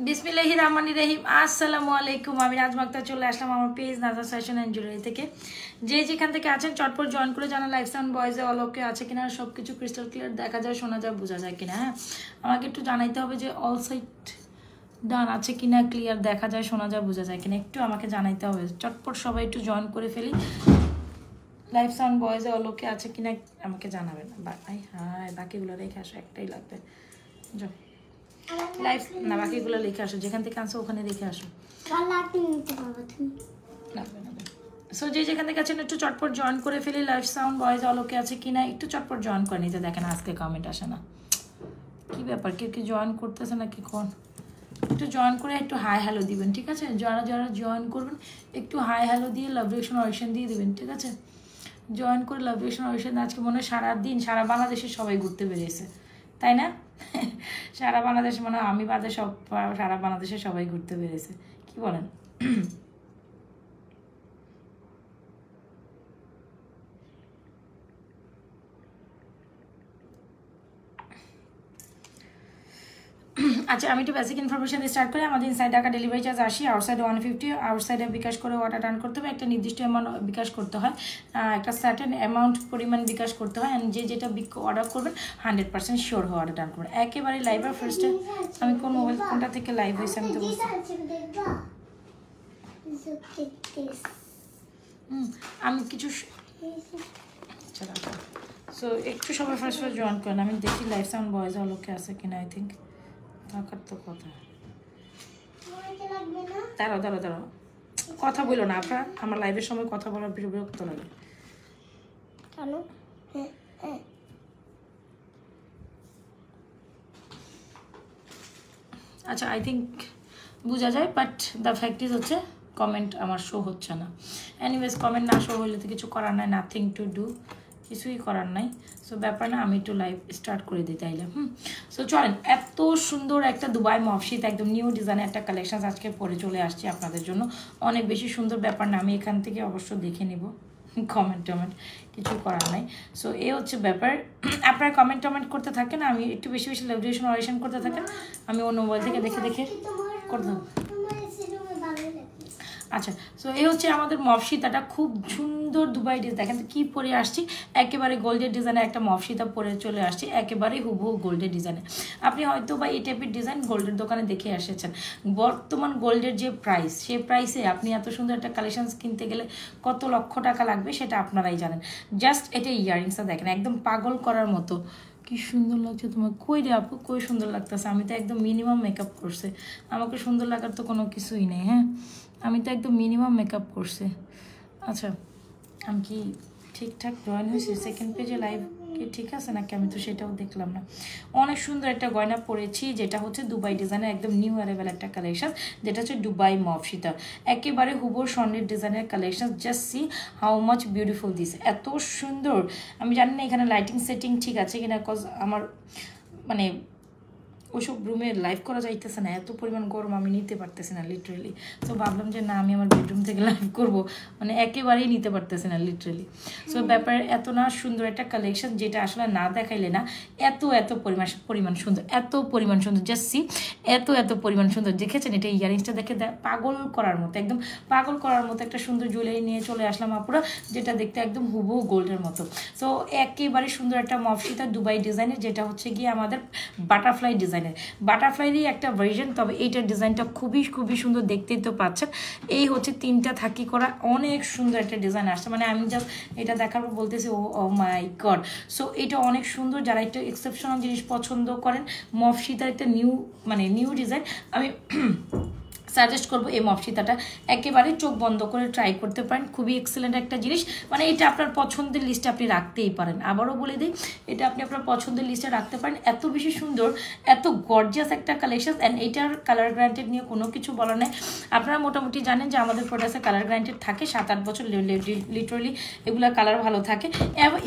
বিসমিল্লাহির রহমানির রহিম। আসসালামু আলাইকুম। আমি নাজমা আক্তার চলে আসলাম আমার page Najma fashion and jewellery থেকে। যে যেখান থেকে আছেন চটপট জয়েন করে জানা লাইফ সাউন্ড ভয়েসে অল ওকে আছে কিনা, সব কিছু ক্রিস্টাল ক্লিয়ার দেখা যায়, শোনা যায়, বোঝা যায় কিনা। হ্যাঁ, আমাকে একটু জানাইতে হবে যে অল সাইড ডান আছে কিনা, ক্লিয়ার দেখা যায়, শোনা যায়, বোঝা যায় কিনা, একটু আমাকে জানাইতে হবে। চটপট সবাই একটু জয়েন করে ফেলি। লাইফ সাউন্ড ভয়েসে অল ওকে আছে কিনা আমাকে জানাবেন। হ্যাঁ, বাকিগুলো রেখে আসো, একটাই লাগবে। যাও লাইফ না, বাকিগুলো লিখে আসো, যেখান থেকে আনছো ওখানে রেখে আসো। সো যে যেখান থেকে আছেন একটু চটপট জয়েন করে ফেলি। লাইফ সাউন্ড ভয়েস অলোকে আছে কিনা একটু চটপট জয়েন করে নিতে। দেখেন আজকে কমেন্ট আসে না, কি ব্যাপার, কেউ কি জয়েন করতেছে না কি? কোন একটু জয়েন করে একটু হাই হ্যালো দিবেন, ঠিক আছে? যারা যারা জয়েন করবেন একটু হাই হ্যালো দিয়ে লাভ রিয়েকশন অরিশন দিয়ে দিবেন, ঠিক আছে? জয়েন করে লাভ রিয়েকশন অরিশন। আজকে মনে হয় সারাদিন সারা বাংলাদেশে সবাই ঘুরতে বেরিয়েছে, তাই না? সারা বাংলাদেশে মানে আমি বাদে সব, সারা বাংলাদেশে সবাই ঘুরতে বেরিয়েছে, কি বলেন? আচ্ছা, আমি একটু বেসিক ইনফরমেশন দিয়ে স্টার্ট করি। আমাদের ইনসাইড ঢাকা ডেলিভারি চার্জ 80, আউটসাইডে 150। আউটসাইডে বিকাশ করে অর্ডার টার্ন করতে হবে, একটা নির্দিষ্ট অ্যামাউন্ট বিকাশ করতে হয়, একটা সার্টেন অ্যামাউন্ট পরিমাণ বিকাশ করতে হয়। অ্যান্ড যে যেটা অর্ডার করবেন 100% শিওর হওয়া অর্ডার টার্ন করবেন। একেবারে লাইভের ফার্স্টে আমি কোন মোবাইল কোনটা থেকে লাইভ হয়েছে আমি তো বুঝতে আমি কিছু সো একটু সবাই ফার্স্ট জয়েন করেন, আমি দেখি লাইভ সাউন্ড ভয়েস অলোকে আছে কিনা। আই থিঙ্ক থাকার তো কথা। দাঁড়াও দাঁড়াও দাঁড়াও, কথা বলো না আপনার, আমার লাইভের সময় কথা বলার বিরক্ত লাগে। আচ্ছা, আই থিঙ্ক বোঝা যায়, বাট দ্য ফ্যাক্ট ইজ হচ্ছে কমেন্ট আমার শো হচ্ছে না। এনিওয়েজ, কমেন্ট না শো হইলে তো কিছু করার নাই, নাথিং টু ডু, কিছুই করার নাই। সো ব্যাপার না, আমি একটু লাইভ স্টার্ট করে দিতে চাইলাম। সো চলেন, এত সুন্দর একটা দুবাই মফশিত একদম নিউ ডিজাইনের একটা কালেকশন আজকে পরে চলে আসছে আপনাদের জন্য। অনেক বেশি সুন্দর, ব্যাপার না, আমি এখান থেকে অবশ্য দেখে নিব, কমেন্ট টমেন্ট কিছু করার নাই। সো এ হচ্ছে ব্যাপার, আপনারা কমেন্ট টমেন্ট করতে থাকেন, আমি একটু বেশি বেশি লেভেলেশন অরিশন করতে থাকেন, আমি অন্য মোবাইল থেকে দেখে দেখে করতে। আচ্ছা, সো এই হচ্ছে আমাদের মফসিতাটা, খুব সুন্দর দুবাই ডিজাইন। দেখেন তো কি পরে আসছি, একেবারে গোল্ডের ডিজাইনে একটা মফসিতা পরে চলে আসছি, একেবারে হুবহু গোল্ডের ডিজাইনে। আপনি হয়তো বা এই টাইপের ডিজাইন গোল্ডের দোকানে দেখে এসেছেন। বর্তমান গোল্ডের যে প্রাইস, সেই প্রাইসে আপনি এত সুন্দর একটা কালেকশন কিনতে গেলে কত লক্ষ টাকা লাগবে সেটা আপনারাই জানেন। জাস্ট এটা ইয়ারিংসটা দেখেন, একদম পাগল করার মতো, কি সুন্দর লাগছে তোমার। কই রে আপু, কই সুন্দর লাগতেছে? আমি তো একদম মিনিমাম মেকআপ করছে, আমাকে সুন্দর লাগার তো কোনো কিছুই নেই। হ্যাঁ, আমি তো একদম মিনিমাম মেকআপ করছি। আচ্ছা, আমি কি ঠিকঠাক জয়েন হয়েছি? সেকেন্ড পেজে লাইভ কি ঠিক আছে নাকি, আমি তো সেটাও দেখলাম না। অনেক সুন্দর একটা গয়না পরেছি, যেটা হচ্ছে দুবাই ডিজাইনের একদম নিউ অ্যারাইভেল একটা কালেকশন, যেটা হচ্ছে দুবাই মফসিতা, একেবারে হুবহু স্বর্ণের ডিজাইনের collection. Just see how much beautiful this, এত সুন্দর। আমি জানি না এখানে লাইটিং সেটিং ঠিক আছে কিনা, কজ আমার মানে ওইসব রুমে লাইভ করা যাইতেছে না, এত পরিমাণ গরম আমি নিতে পারতেছি না লিটারেলি। তো ভাবলাম যে না, আমি আমার বেডরুম থেকে লাইভ করব, মানে একেবারেই নিতে পারতেছি না লিটারেলি। সো ব্যাপার এত না সুন্দর একটা কালেকশন, যেটা আসলে না দেখাইলে না, এত এত পরিমাণ সুন্দর, এত পরিমাণ সুন্দর। জাস্ট সি, এত পরিমাণ সুন্দর। দেখেছেন এটা ইয়ারিংসটা দেখে পাগল করার মতো, একদম পাগল করার মতো একটা সুন্দর জুয়েলারি নিয়ে চলে আসলাম আপুরা, যেটা দেখতে একদম হুবহু গোল্ডের মতো। সো একেবারে সুন্দর একটা মফসিতা দুবাই ডিজাইনের, যেটা হচ্ছে গিয়ে আমাদের বাটারফ্লাই ডিজাইন, বাটারফ্লাইরই একটা ভার্জন, তবে এইটার ডিজাইনটা খুবই খুবই সুন্দর, দেখতেই তো পাচ্ছেন। এই হচ্ছে তিনটা থাকি করা, অনেক সুন্দর একটা ডিজাইন আসছে, মানে আমি জাস্ট এটা দেখার পর বলতেছি ও মাই গড। সো এটা অনেক সুন্দর, যারা একটা এক্সেপশনাল জিনিস পছন্দ করেন, মফসিতার একটা নিউ ডিজাইন, আমি সাজেস্ট করবো এই মফসিতাটা। একেবারে চোখ বন্ধ করে ট্রাই করতে পারেন, খুবই এক্সেলেন্ট একটা জিনিস, মানে এটা আপনার পছন্দের লিস্টে আপনি রাখতেই পারেন। আবারও বলে দিই, এটা আপনি আপনার পছন্দের লিস্টে রাখতে পারেন, এত বেশি সুন্দর, এত গর্জিয়াস একটা কালেকশন। অ্যান্ড এটার কালার গ্যারান্টেড নিয়ে কোনো কিছু বলা নেই। আপনারা মোটামুটি জানেন যে আমাদের প্রোডাক্টে কালার গ্যারান্টেড থাকে 7-8 বছর, লিটারালি এগুলা কালার ভালো থাকে।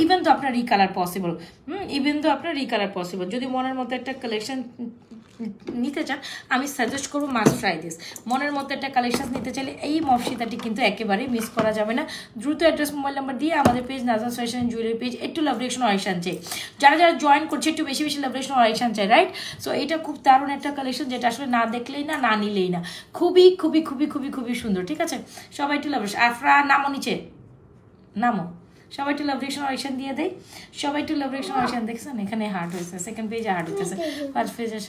ইভেন তো আপনার রিকালার পসিবল, যদি মনের মতো একটা কালেকশন নিতে চান আমি সাজেস্ট করবো মাস্ট ট্রাই দিস। মনের মতো একটা কালেকশন নিতে চাইলে এই মফসিতাটি কিন্তু একেবারেই মিস করা যাবে না। দ্রুত অ্যাড্রেস মোবাইল নাম্বার দিয়ে আমাদের পেজ নাজরাত ফ্যাশন জুয়েলারি পেজ একটু লাভ রিঅ্যাকশন অরিকশন চাই, যারা যারা জয়েন করছে একটু বেশি বেশি লাভ রিঅ্যাকশন অরিকশন চাই, রাইট? সো এটা খুব দারুণ একটা কালেকশন যেটা আসলে না দেখলেই না, না নিলেই না, খুবই খুবই খুবই খুবই খুবই সুন্দর। ঠিক আছে, সবাই একটু লাভ রিঅ্যাকশন, আফরা নামো নিচে নামো, সবাই একটু লাভ রিঅ্যাকশন অরিকশন দিয়ে দেয়, সবাই একটু লাভ রিঅ্যাকশন অরিকশন দেখছেন, এখানে হার্ড হয়েছে, সেকেন্ড পেজে হার্ড হইতেছে, ফার্স্ট পেজে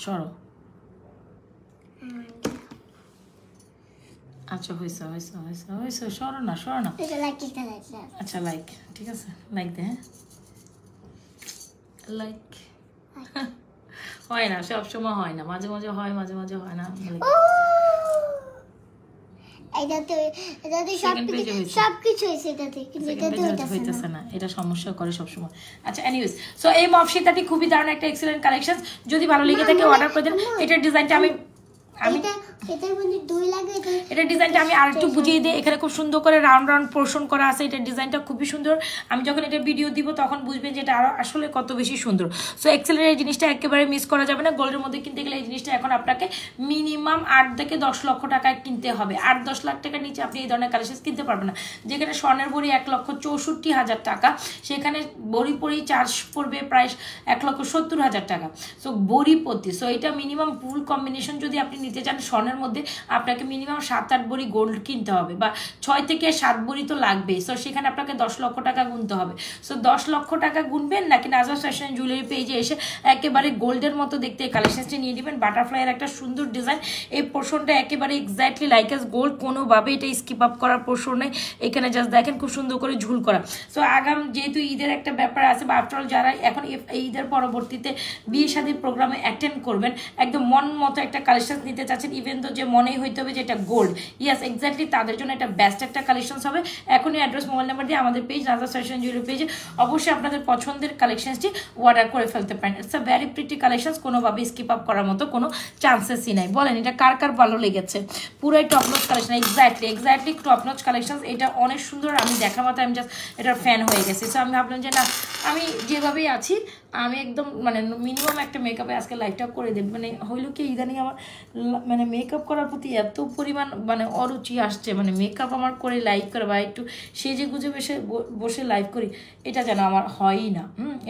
সরো। আচ্ছা হয়েছে হয়েছে হয়েছে হয়েছে, সরো না সরো না। আচ্ছা লাইক, ঠিক আছে লাইক দে, হ্যাঁ লাইক হয় না সবসময়, হয় না, মাঝে মাঝে হয়, মাঝে মাঝে হয় না। এটা সমস্যা করে সবসময়। আচ্ছা এনিওয়েজ, সো এই মফসিতাটি খুবই দারুণ একটা এক্সিলেন্ট কালেকশন, যদি ভালো লেগে থাকে অর্ডার করে দেন। এটার ডিজাইনটা আমি এটার ডিজাইনটা আমি আর একটু বুঝিয়ে দিই। এখানে খুব সুন্দর করে রাউন্ড রাউন্ড পোর্শন করা আছে, এটার ডিজাইনটা খুবই সুন্দর। আমি যখন এটা ভিডিও দিব তখন বুঝবেন যে এটা আরো আসলে কত বেশি সুন্দর। সো এক্সেলের এই জিনিসটা একেবারে মিস করা যাবে না। গোল্ডের মধ্যে কিনতে গেলে এই জিনিসটা এখন আপনাকে মিনিমাম 8 থেকে 10 লক্ষ টাকায় কিনতে হবে। 8-10 লাখ টাকার নিচে আপনি এই ধরনের কালেকশন কিনতে পারবেন না। যেখানে স্বর্ণের ভরি 1,64,000 টাকা, সেখানে ভরি পরি চার্জ পড়বে প্রায় 1,70,000 টাকা। সো ভরি প্রতি, সো এটা মিনিমাম ফুল কম্বিনেশন যদি আপনি নিতে চান স্বর্ণের মধ্যে, আপনাকে মিনিমাম 7-8 ভরি গোল্ড কিনতে হবে, বা 6 থেকে 7 ভরি তো লাগবেই। সো সেখানে আপনাকে 10 লক্ষ টাকা গুনতে হবে। সো 10 লক্ষ টাকা গুনবেন নাকি নাজরাত ফ্যাশন জুয়েলারি পেজে এসে একেবারে গোল্ডের মতো দেখতে এই কালেকশনটি নিয়ে নেবেন। বাটারফ্লাইয়ের একটা সুন্দর ডিজাইন, এই পোর্শনটা একেবারে এক্স্যাক্টলি লাইক এস গোল্ড, কোনোভাবে এটা স্কিপ আপ করার পোর্শন নেই। এখানে জাস্ট দেখেন খুব সুন্দর করে ঝুল করা। সো আগাম যেহেতু ঈদের একটা ব্যাপার আছে, বা আফটারঅল যারা এখন ঈদের পরবর্তীতে বিয়ে শাদীর প্রোগ্রামে অ্যাটেন্ড করবেন, একদম মন মতো একটা কালেকশন নিতে চাচ্ছেন, ইভেন তো যে মনেই হইতে হবে যে এটা গোল্ড, ইয়াস এক্স্যাক্টলি তাদের জন্য এটা বেস্ট একটা কালেকশন হবে। এখনই অ্যাড্রেস মোবাইল নাম্বার দিয়ে আমাদের পেজ নাজরাত ফ্যাশন জুয়েলারি পেজে অবশ্যই আপনাদের পছন্দের কালেকশনটি অর্ডার করে ফেলতে পারেন। It's a very pretty collection, কোনোভাবে স্কিপ আপ করার মতো কোনো চান্সেসই নাই। বলেন এটা কার কার ভালো লেগেছে? পুরাই top notch collection, exactly top notch collection. এটা অনেক সুন্দর, আমি দেখা মতো আমি জাস্ট এটার ফ্যান হয়ে গেছি। সো আমি ভাবলাম যে না, আমি যেভাবেই আছি আমি একদম মানে মিনিমাম একটা মেকআপে আজকে লাইফটা করে দেব। মানে হইলো কি ইদানিং আমার মানে মেকআপ করার প্রতি এত পরিমাণ মানে অরুচি আসছে, মানে মেকআপ আমার করে লাইভ করে বা একটু সেজে গুজে বসে লাইভ করি, এটা যেন আমার হয়ই না।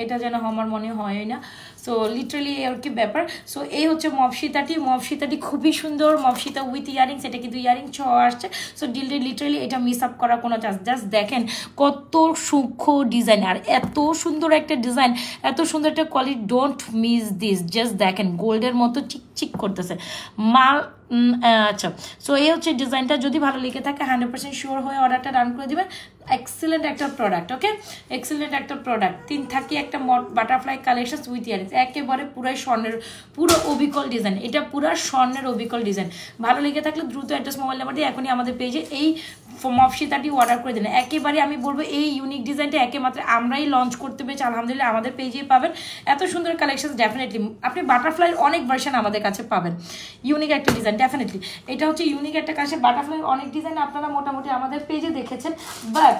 এটা যেন আমার মনে হয় না। সো লিটারালি আর কি ব্যাপার। সো এই হচ্ছে মফসিতাটি খুবই সুন্দর, মফসিতা উইথ ইয়ারিংস। এটা কিন্তু ইয়ারিং ছ আসছে। সো লিটারালি এটা মিস আপ করার কোনো চান্স, জাস্ট দেখেন কত সূক্ষ্ম ডিজাইন, আর এত সুন্দর একটা ডিজাইন, এত সুন্দর একটা quality, don't miss this. Just দেখেন গোল্ডের মতো চিকচিক করতেছে মাল। আচ্ছা, সো এই হচ্ছে ডিজাইনটা। যদি ভালো লেগে থাকে 100% শিওর হয়ে অর্ডারটা ডান করে দেবেন। এক্সিলেন্ট একটা প্রোডাক্ট, ওকে এক্সিলেন্ট একটা প্রোডাক্ট। 3 থাকি একটা বাটারফ্লাই কালেকশন উইথ ইয়ারিংস, একেবারে পুরাই স্বর্ণের, পুরো অবিকল ডিজাইন। এটা পুরো স্বর্ণের অবিকল ডিজাইন। ভালো লেগে থাকলে দ্রুত অ্যাড্রেস মোবাইল নাম্বার দিয়ে এখনই আমাদের পেজে এই মফসিতাটি অর্ডার করে দিন। একেবারে আমি বলবো এই ইউনিক ডিজাইনটা একেমাত্র আমরাই লঞ্চ করতে পেরেছি, আলহামদুলিল্লাহ। আমাদের পেজেই পাবেন এত সুন্দর কালেকশন। ডেফিনেটলি আপনি বাটারফ্লাইয়ের অনেক ভার্সন আমাদের কাছে পাবেন, ইউনিক একটা ডিজাইন ডেফিনেটলি। এটা হচ্ছে ইউনিক একটা কাছে, বাটারফ্লাইয়ের অনেক ডিজাইন আপনারা মোটামুটি আমাদের পেজে দেখেছেন, বাট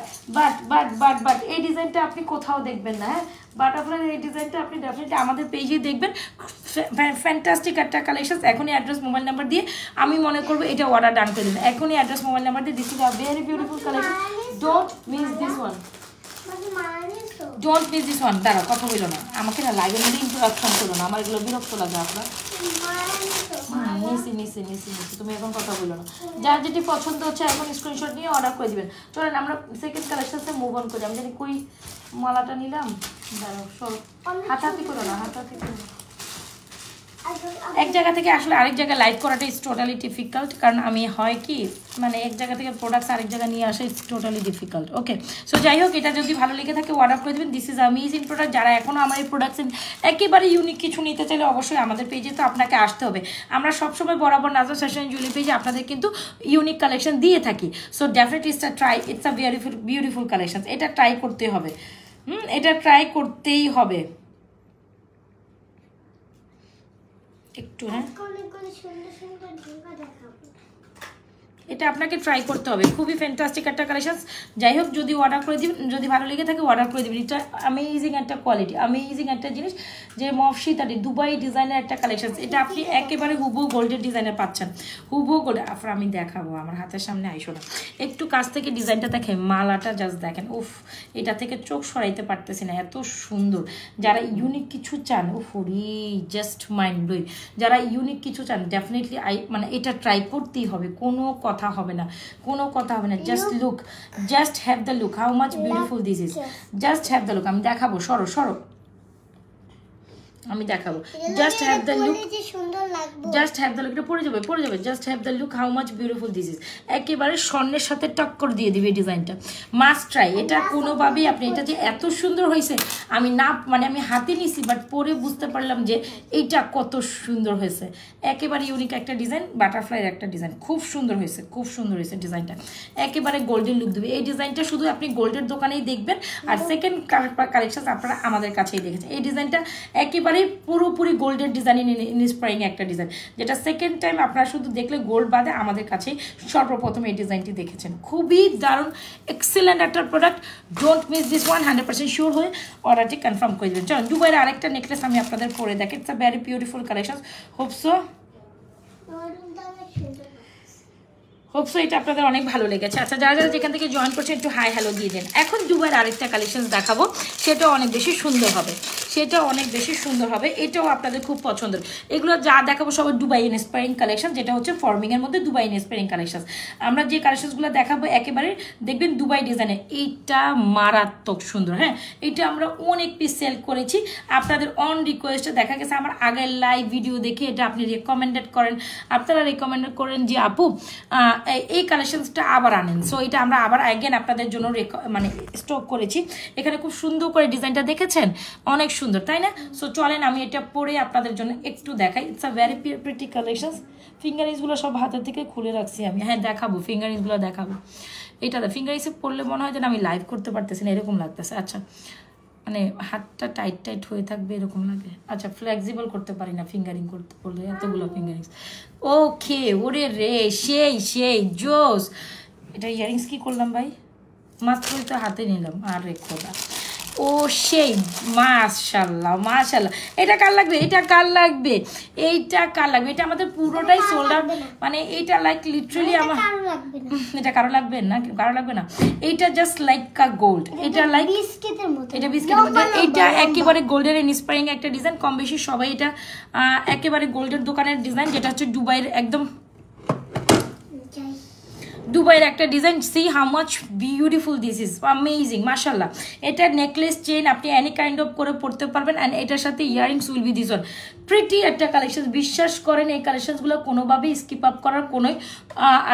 এই ডিজাইনটা আপনি কোথাও দেখবেন না। হ্যাঁ, বাটারফ্লাইয়ের এই ডিজাইনটা আপনি ডেফিনেটলি আমাদের পেজেই দেখবেন। ফ্যান্টাস্টিক একটা কালেকশন। এখনই অ্যাড্রেস মোবাইল নাম্বার দিয়ে আমি মনে করবো এটা অর্ডার ডান করে দিন। এখনই অ্যাড্রেস মোবাইল নাম্বার দিয়ে, this is a very beautiful collection. Don't miss this one, don't miss this one. দাঁড়াও, কথা বলো না, আমাকে না লাইভের মধ্যে ইন্টারাকশন করো না, আমার এগুলো বিরক্ত লাগে। আপনার নিসি তুমি এখন কথা বলো না। যার যেটি পছন্দ হচ্ছে এখন স্ক্রিনশট নিয়ে অর্ডার করে দিবেন। চলেন আমরা সেকেন্ড কালেকশনে মুভ অন করি। আমি জানি কই মালাটা নিলাম, দাঁড়াও সব হাতাহাতি করো না, হাতাহাতি করো। এক জায়গা থেকে আসলে আরেক জায়গায় লাইভ করাটা ইজ টোটালি ডিফিকাল্ট, কারণ আমি হয় কি মানে এক জায়গা থেকে প্রোডাক্টস আরেক জায়গা নিয়ে আসা is totally difficult. Okay, so যাই হোক, এটা যদি ভালো লেগে থাকে অর্ডার করে দেবেন। This is amazing product. যারা এখনও আমার এই প্রোডাক্টস একেবারে ইউনিক কিছু নিতে চাইলে অবশ্যই আমাদের পেজে তো আপনাকে আসতে হবে। আমরা সবসময় বরাবর নাজরাত ফ্যাশন জুয়েলারি পেজে আপনাদের কিন্তু ইউনিক কালেকশন দিয়ে থাকি। So definitely it's a try, it's a beautiful collection. এটা ট্রাই করতে হবে, এটা ট্রাই করতেই হবে একটু। হ্যাঁ, এটা আপনাকে ট্রাই করতে হবে, খুবই ফ্যান্টাস্টিক একটা কালেকশন। যাই হোক, যদি অর্ডার করে দিবেন, যদি ভালো লেগে থাকে অর্ডার করে দিবেন। এটা অ্যামেজিং একটা কোয়ালিটি, অ্যামেজিং একটা জিনিস, যে মফসিতাটি দুবাই ডিজাইনের একটা কালেকশন। এটা আপনি একেবারে হুবহু গোল্ডের ডিজাইনের পাচ্ছেন, হুবহু গোল্ড। আমি দেখাবো, আমার হাতের সামনে আইসো না, একটু কাছ থেকে ডিজাইনটা দেখেন, মালাটা জাস্ট দেখেন, উফ, এটা থেকে চোখ সরাইতে পারতেছি না, এত সুন্দর। যারা ইউনিক কিছু চান, উফ রি, জাস্ট মাইন্ড ব্লোয়িং। যারা ইউনিক কিছু চান ডেফিনেটলি মানে এটা ট্রাই করতেই হবে, কোনো কথা হবে না, কোনো কথা হবে না। Just look, just have the look, how much beautiful this is, just have the look. আমি দেখাবো, সরো সরো, আমি দেখাবো। Just have the look, just have the look, এটা পড়ে যাবে, পড়ে যাবে। Just have the look, how much beautiful this is. একেবারে স্বর্ণের সাথে টক্কর দিয়ে দিবে ডিজাইনটা, মাস্ট ট্রাই। এটা কোনোভাবেই আপনি, এটা যে এত সুন্দর হয়েছে, আমি না মানে আমি হাতে নিছি, বাট পরে বুঝতে পারলাম যে এইটা কত সুন্দর হয়েছে। একেবারে ইউনিক একটা ডিজাইন, বাটারফ্লাইয়ের একটা ডিজাইন, খুব সুন্দর হয়েছে, খুব সুন্দর হয়েছে ডিজাইনটা। একেবারে গোল্ডেন লুক দেবে এই ডিজাইনটা, শুধু আপনি গোল্ডের দোকানেই দেখবেন। আর সেকেন্ড কালেকশন আপনারা আমাদের কাছেই দেখেছেন। এই ডিজাইনটা একেবারে পুরোপুরি গোল্ডের ডিজাইন ইন্সপায়ারিং একটা ডিজাইন, যেটা সেকেন্ড টাইম আপনারা শুধু দেখলে গোল্ড বাদে আমাদের কাছেই সর্বপ্রথম এই ডিজাইনটি দেখেছেন। খুবই দারুণ, এক্সেলেন্ট একটা product. Don't miss this one, 100% sure হয়ে অর্ডারটি কনফার্ম করে দেবেন। চলুন, দুবাইয়ের আরেকটা নেকলেস আমি আপনাদের পরে দেখি। It's a very beautiful collection. Hope so এটা আপনাদের অনেক ভালো লেগেছে। আচ্ছা, যারা যারা যেখান থেকে জয়েন করছেন একটু হাই হ্যালো দিয়ে দেন। এখন দুবাইয়ের আরেকটা কালেকশন দেখাবো, সেটাও অনেক বেশি সুন্দর হবে, সেটাও অনেক বেশি সুন্দর হবে, এটাও আপনাদের খুব পছন্দের। এগুলো যা দেখাবো সব দুবাই ইন্সপায়ারিং কালেকশন, যেটা হচ্ছে ফর্মিংয়ের মধ্যে দুবাই ইন্সপায়ারিং কালেকশন। আমরা যে কালেকশনগুলো দেখাবো একেবারে দেখবেন দুবাই ডিজাইনে, এইটা মারাত্মক সুন্দর। হ্যাঁ, এটা আমরা অনেক পিস সেল করেছি আপনাদের অন রিকোয়েস্টে। দেখা গেছে আমার আগের লাইভ ভিডিও দেখে এটা আপনি রেকমেন্ডেড করেন, আপনারা রেকমেন্ডেড করেন যে আপু এই কালেকশনসটা আবার আনেন। সো এটা আমরা আবার অ্যাগেন আপনাদের জন্য মানে স্টক করেছি। এখানে খুব সুন্দর করে ডিজাইনটা দেখেছেন, অনেক সুন্দর, তাই না? সো চলেন আমি এটা পরে আপনাদের জন্য একটু দেখাই। It's a very pretty collection. ফিঙ্গারিংসগুলো সব হাতের থেকে খুলে রাখছি আমি। হ্যাঁ, দেখাবো, ফিঙ্গারিংসগুলো দেখাবো। এটা ফিঙ্গারিংসে পড়লে মনে হয় যেন আমি লাইভ করতে পারতেছি না, এরকম লাগতেছে। আচ্ছা, মানে হাতটা টাইট টাইট হয়ে থাকবে এরকম লাগে। আচ্ছা, ফ্লেক্সিবল করতে পারি না ফিঙ্গারিং করতে বললে, এতগুলো ফিঙ্গারিংস। ওকে, ওরে রে, সেই সেই জোস। এটা ইয়ারিংস কি করলাম ভাই, মাত্রই তো হাতে নিলাম। আরে খোদা, ও সেই, মাশাল্লাহ মাশাল্লাহ। এটা কার লাগবে, এটা কার লাগবে, এইটা কার লাগবে? এটা আমাদের পুরোটাই সোল্ড আউট, মানে এইটা লাইক লিটারালি আমার, এটা কারো লাগবে না, কারো লাগবে না। এইটা জাস্ট লাইক কা গোল্ড, এটা লাইক বিস্কিটের মতো, এটা বিস্কিটের মতো। এইটা একেবারে গোল্ডের ইন্সপায়ারিং একটা ডিজাইন, কম বেশি সবাই এটা একেবারে গোল্ডের দোকানের ডিজাইন, যেটা হচ্ছে দুবাইয়ের একদম দুবাইয়ের একটা design. C how much beautiful this is, amazing, মাশাল্লাহ। এটা নেকলেস চেইন আপনি এনি কাইন্ড অফ করে পড়তে পারবেন, অ্যান্ড এটার সাথে earrings will be this one. Pretty একটা কালেকশন, বিশ্বাস করেন এই কালেকশনসগুলো কোনোভাবেই স্কিপ আপ করার কোনোই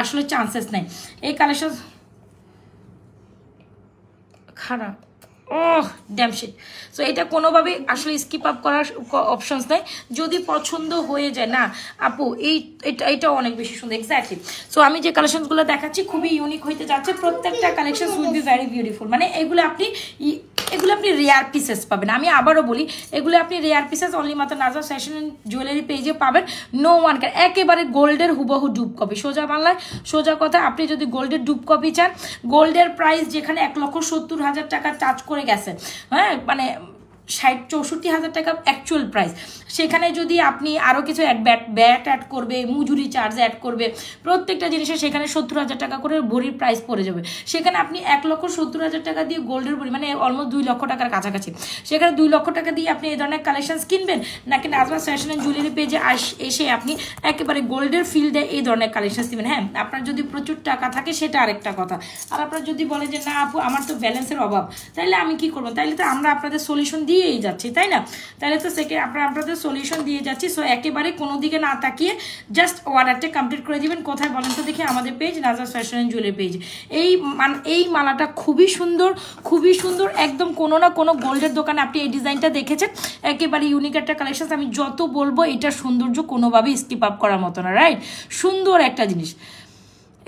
আসলে চান্সেস নেই। এই কালেকশন খারাপ, ওহ ড্যাম শিট। সো এটা কোনোভাবেই আসলে স্কিপ আপ করার অপশনস নেই। যদি পছন্দ হয়ে যায় না আপু, এইটাও অনেক বেশি সুন্দর, এক্স্যাক্টলি। সো আমি যে কালেকশনসগুলো দেখাচ্ছি খুবই ইউনিক হইতে যাচ্ছে, প্রত্যেকটা collection will be very beautiful. মানে এগুলো আপনি রেয়ার পিসেস পাবেন। আমি আবারও বলি, এগুলো আপনি রেয়ার পিসেস অনলি মাত্র নাজমা ফ্যাশন এন্ড জুয়েলারি পেজে পাবেন। নো ওয়ান ক্যান, একেবারে গোল্ডের হুবহু ডুব কপি। সোজা বাংলায় সোজা কথা, আপনি যদি গোল্ডের ডুব কপি চান, গোল্ডের প্রাইস যেখানে 1,70,000 টাকা চার্জ করে গেছে, হ্যাঁ, মানে 60-64,000 টাকা অ্যাকচুয়াল প্রাইস, সেখানে যদি আপনি আরও কিছু ব্যাট অ্যাড করবে, মজুরি চার্জ অ্যাড করবে, প্রত্যেকটা জিনিসে সেখানে 70,000 টাকা করে ভরির প্রাইস পড়ে যাবে। সেখানে আপনি 1,70,000 টাকা দিয়ে গোল্ডের ভরি, মানে অলমোস্ট 2 লক্ষ টাকার কাছাকাছি, সেখানে 2 লক্ষ টাকা দিয়ে আপনি এই ধরনের কালেকশনস কিনবেন, নাকি নাজমা ফ্যাশন অ্যান্ড জুয়েলারি পেজে এসে আপনি একেবারে গোল্ডের ফিল্ডে এই ধরনের কালেকশনস নেবেন। হ্যাঁ, আপনার যদি প্রচুর টাকা থাকে সেটা আরেকটা কথা। আর আপনার যদি বলেন যে না আপু আমার তো ব্যালেন্সের অভাব, তাহলে আমি কি করবো? তাহলে তো আমরা আপনাদের সলিউশন দিয়েই যাচ্ছি, তাই না? তাহলে তো আপনাদের সলিউশন দিয়ে যাচ্ছি। সো একেবারে কোনো দিকে না তাকিয়ে জাস্ট অর্ডারটা কমপ্লিট করে দিবেন। কোথায় বলেন তো দেখি? আমাদের page Najma fashion and jewellery page. এই মালাটা খুবই সুন্দর, খুবই সুন্দর, একদম কোনো না কোনো গোল্ডের দোকানে আপনি এই ডিজাইনটা দেখেছেন। একেবারে ইউনিক একটা কালেকশন। আমি যত বলবো এটার সৌন্দর্য কোনোভাবেই স্কিপ আপ করার মতো না, রাইট? সুন্দর একটা জিনিস।